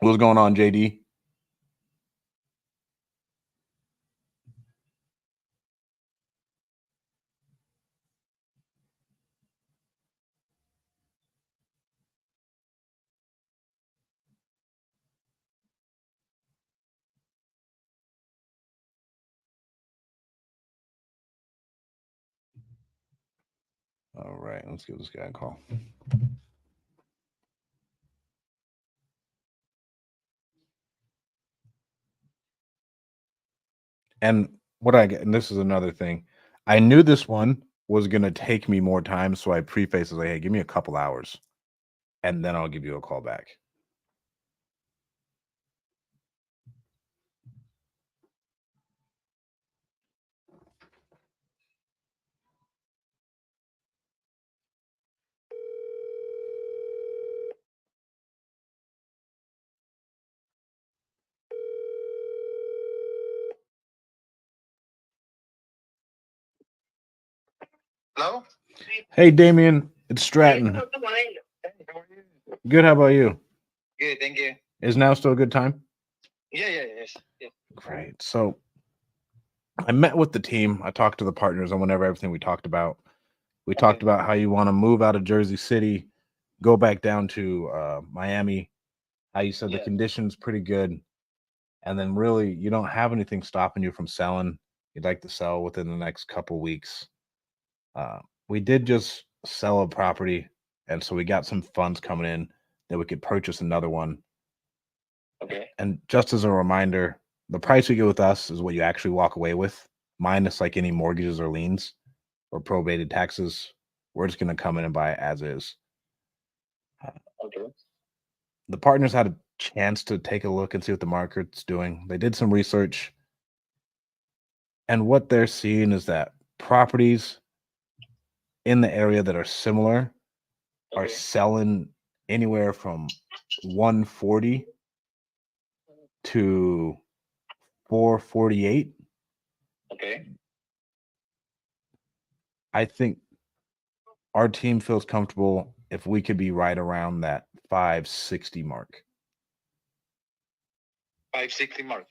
What's going on, JD? right, let's give this guy a call. And what I get, and this is another thing, I knew this one was gonna take me more time, so I prefaced it like, "Hey, give me a couple hours, and then I'll give you a call back." Hello? Hey, Damien, it's Stratton. Hey, how are you? Good. How about you? Good, thank you. Is now still a good time? Yeah, yes. Great. So I met with the team. I talked to the partners on whenever everything we talked about. We talked Okay. about how you want to move out of Jersey City, go back down to Miami. How you said the Yeah. conditions pretty good, and then really you don't have anything stopping you from selling. You'd like to sell within the next couple weeks. We did just sell a property, and so we got some funds coming in that we could purchase another one. Okay. And just as a reminder, the price you get with us is what you actually walk away with, minus like any mortgages or liens or probated taxes. We're just going to come in and buy it as is. Okay. The partners had a chance to take a look and see what the market's doing. They did some research, and what they're seeing is that properties in the area that are similar are Okay. selling anywhere from 140 to 448. Okay. I think our team feels comfortable if we could be right around that 560 mark. 560 mark.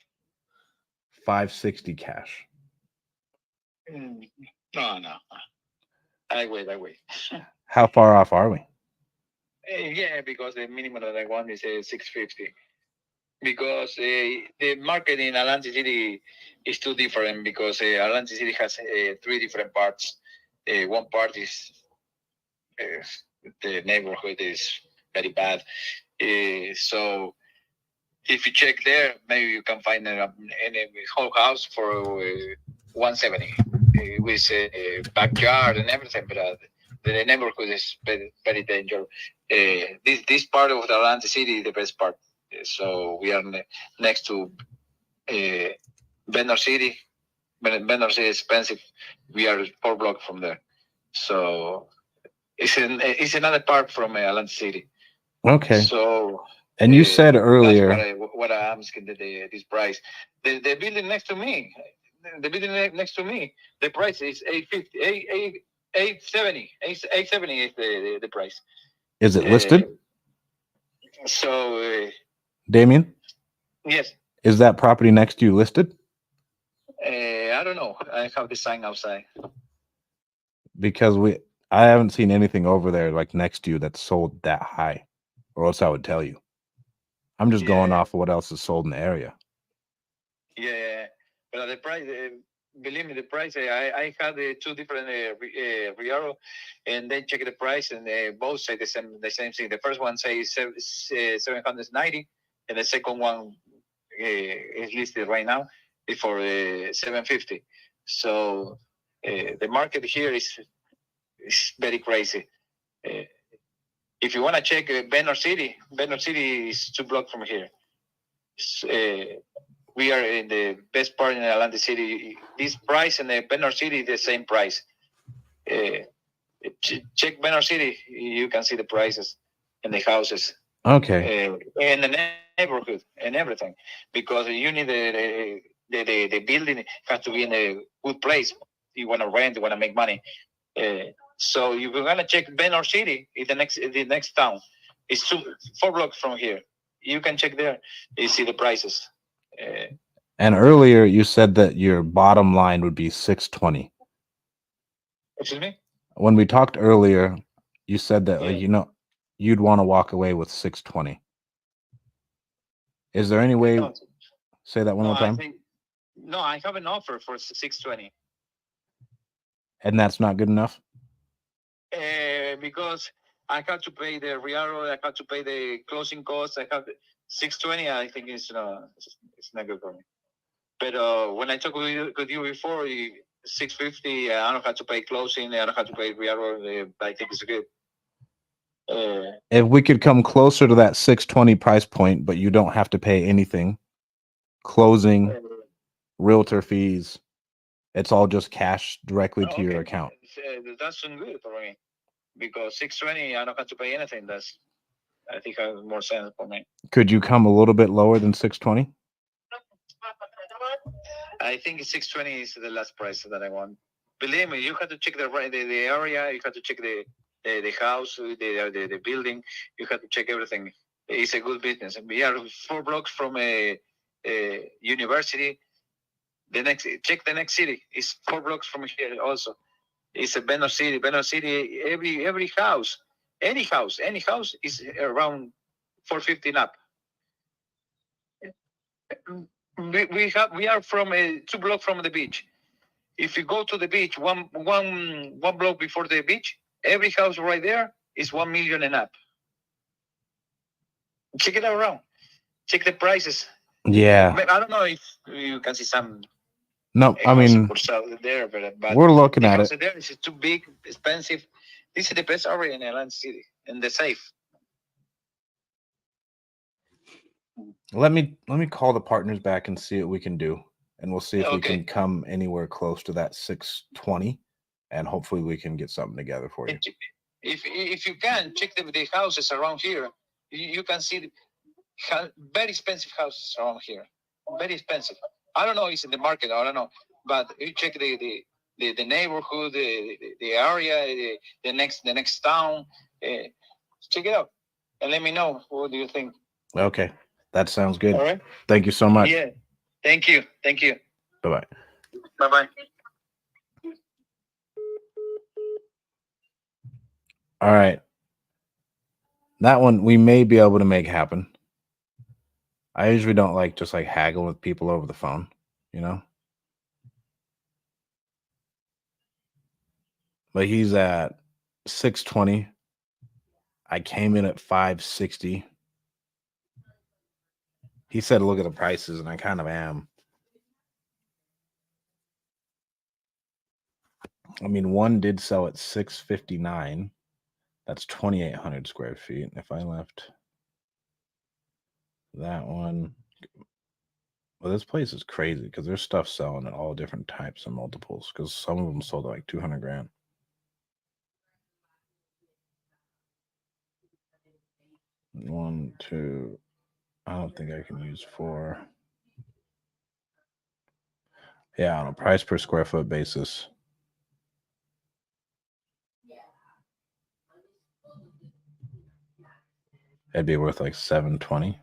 560 cash. Mm, no. I wait. How far off are we? Yeah, because the minimum that I want is 650. Because the market in Atlantic City is too different because Atlantic City has three different parts. One part is the neighborhood is very bad. So if you check there, maybe you can find a whole house for 170 with a backyard and everything, but the neighborhood is very dangerous. This part of the Atlantic City is the best part. So we are next to Benner City. Benner City is expensive. We are 4 blocks from there. So it's another part from Atlantic City. Okay. So and you said that's earlier, what I'm asking this price. The building next to me, the price is 850, 870, 870 is the price. is it listed? So Damien, yes, is that property next to you listed? I don't know. I have the sign outside. Because I haven't seen anything over there like next to you that's sold that high, or else I would tell you. I'm just going off of what else is sold in the area. Yeah, but the price, believe me, the price. I had two different Riaro, and they check the price, and both say the same thing. The first one says 790, and the second one is listed right now for 750. So the market here is very crazy. If you want to check Benner City is 2 blocks from here. We are in the best part in Atlantic City. This price and the Benner City is the same price. Check Benner City, you can see the prices and the houses. Okay. And the neighborhood and everything, because you need the building has to be in a good place. You want to rent, you want to make money. So if you're gonna check Benner City, is the next town. It's 4 blocks from here. You can check there. You see the prices. And earlier you said that your bottom line would be 620. Excuse me? When we talked earlier, you said that you'd want to walk away with 620. Is there any way? No, Say that one more time. I have an offer for 620. And that's not good enough? Because I have to pay the Riaro, I have to pay the closing costs. I have 620. I think it's not good for me. But when I talked with you before, 650. I don't have to pay closing. I don't have to pay Riaro. I think it's good. If we could come closer to that 620 price point, but you don't have to pay anything, closing, realtor fees, it's all just cash directly to your account. That's good for me because 620, I don't have to pay anything. I think has more sense for me. Could you come a little bit lower than 620? I think 620 is the last price that I want. Believe me, you have to check the area. You have to check the house, the building. You have to check everything. It's a good business. We are 4 blocks from a university. Check the next city. It's 4 blocks from here also. It's a Beno City. Beno City, every house, any house is around 450 and up. We are from 2 blocks from the beach. If you go to the beach, one block before the beach, every house right there is 1 million and up. Check it around. Check the prices. Yeah. I don't know if you can see some. No, I mean, there, but we're looking at it. There is too big, expensive. This is the best area in Atlantic City and the safe. Let me call the partners back and see what we can do, and we'll see if we can come anywhere close to that 620, and hopefully we can get something together for you. If you can check the houses around here, you can see very expensive houses around here. Very expensive. I don't know. It's in the market. I don't know, but you check the neighborhood, the area, the next town. Check it out and let me know. What do you think? Okay, that sounds good. All right. Thank you so much. Yeah. Thank you. Bye bye. Bye bye. All right. That one we may be able to make happen. I usually don't like just like haggling with people over the phone, you know? But he's at 620. I came in at 560. He said, look at the prices, and I kind of am. I mean, one did sell at 659. That's 2,800 square feet. If I left that one, well, this place is crazy because there's stuff selling at all different types and multiples because some of them sold at like 200 grand. One, two, I don't think I can use 4. Yeah, on a price per square foot basis. It'd be worth like 720.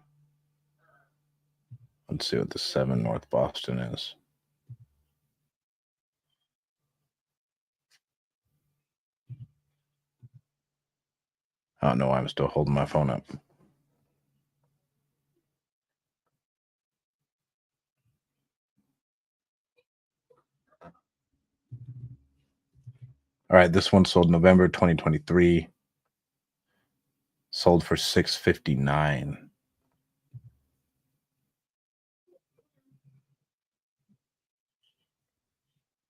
Let's see what the 7 North Boston is. I don't know why I'm still holding my phone up. All right, this one sold November 2023. Sold for 659.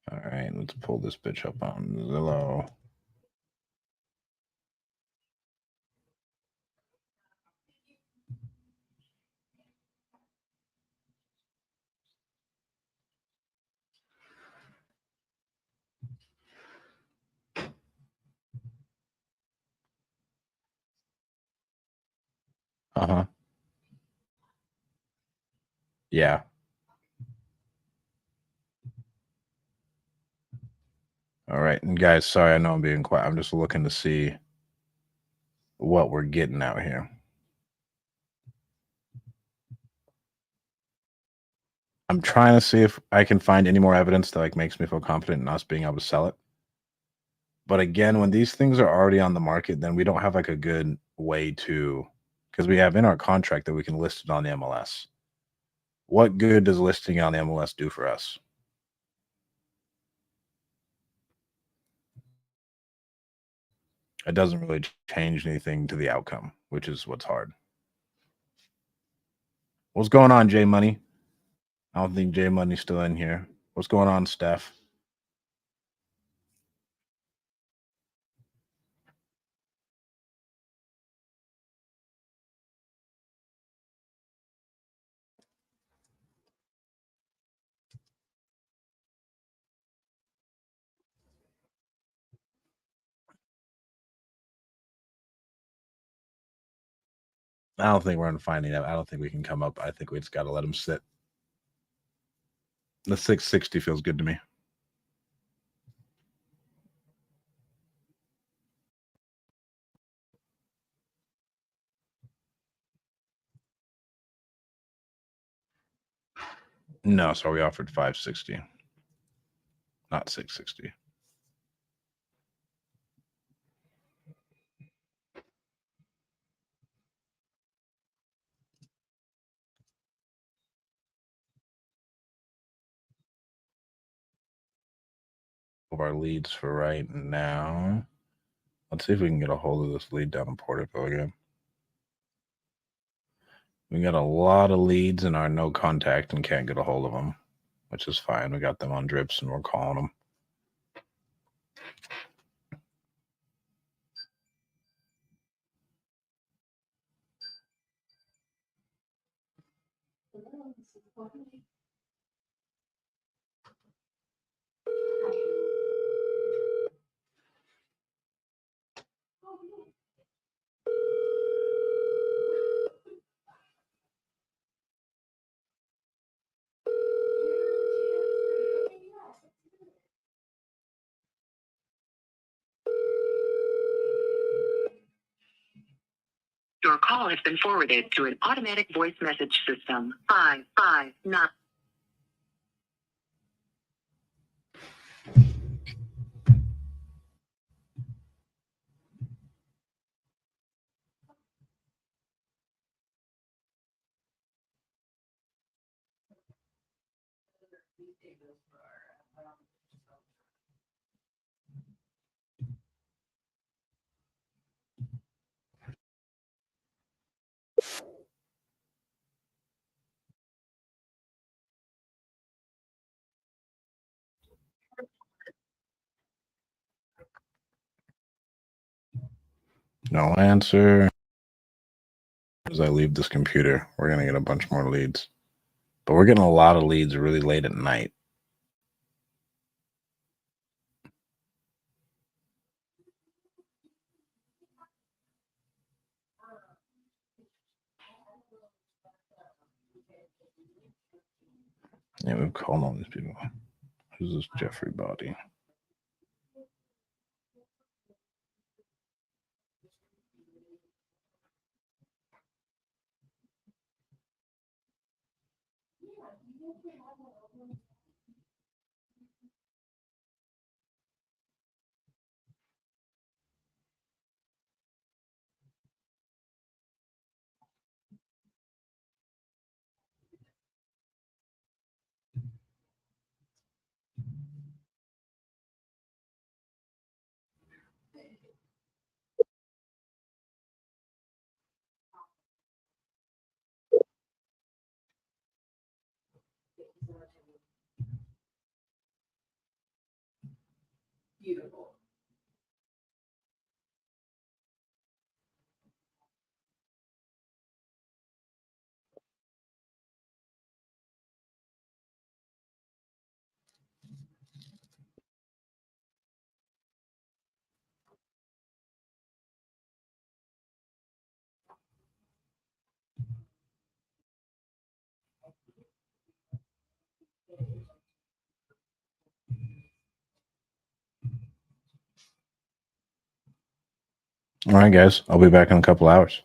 All right, let's pull this bitch up on Zillow. Uh-huh. Yeah. All right, and guys, sorry, I know I'm being quiet. I'm just looking to see what we're getting out here. I'm trying to see if I can find any more evidence that like makes me feel confident in us being able to sell it. But again, when these things are already on the market, then we don't have like a good way to, because we have in our contract that we can list it on the MLS. What good does listing on the MLS do for us? It doesn't really change anything to the outcome, which is what's hard. What's going on, J Money? I don't think J Money's still in here. What's going on, Steph? I don't think we're going to find it. I don't think we can come up. I think we just got to let him sit. The 660 feels good to me. No, so we offered 560, not 660. Of our leads for right now. Let's see if we can get a hold of this lead down in Porterville again. We got a lot of leads in our no contact and can't get a hold of them, which is fine. We got them on drips and we're calling them. Your call has been forwarded to an automatic voice message system. 559. No answer. As I leave this computer, we're going to get a bunch more leads. But we're getting a lot of leads really late at night. Yeah, we've called all these people. Who's this Jeffrey Body? Beautiful. All right, guys. I'll be back in a couple hours.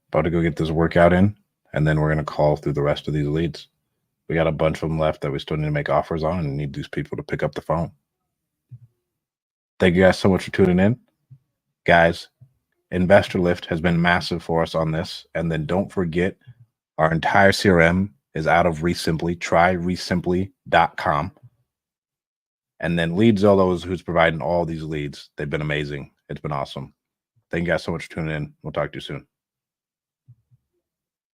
About to go get this workout in, and then we're going to call through the rest of these leads. We got a bunch of them left that we still need to make offers on and need these people to pick up the phone. Thank you guys so much for tuning in. Guys, Investor Lift has been massive for us on this. And then don't forget, our entire CRM is out of Resimply. Try resimply.com. And then Lead Zolo is who's providing all these leads. They've been amazing. It's been awesome. Thank you guys so much for tuning in. We'll talk to you soon.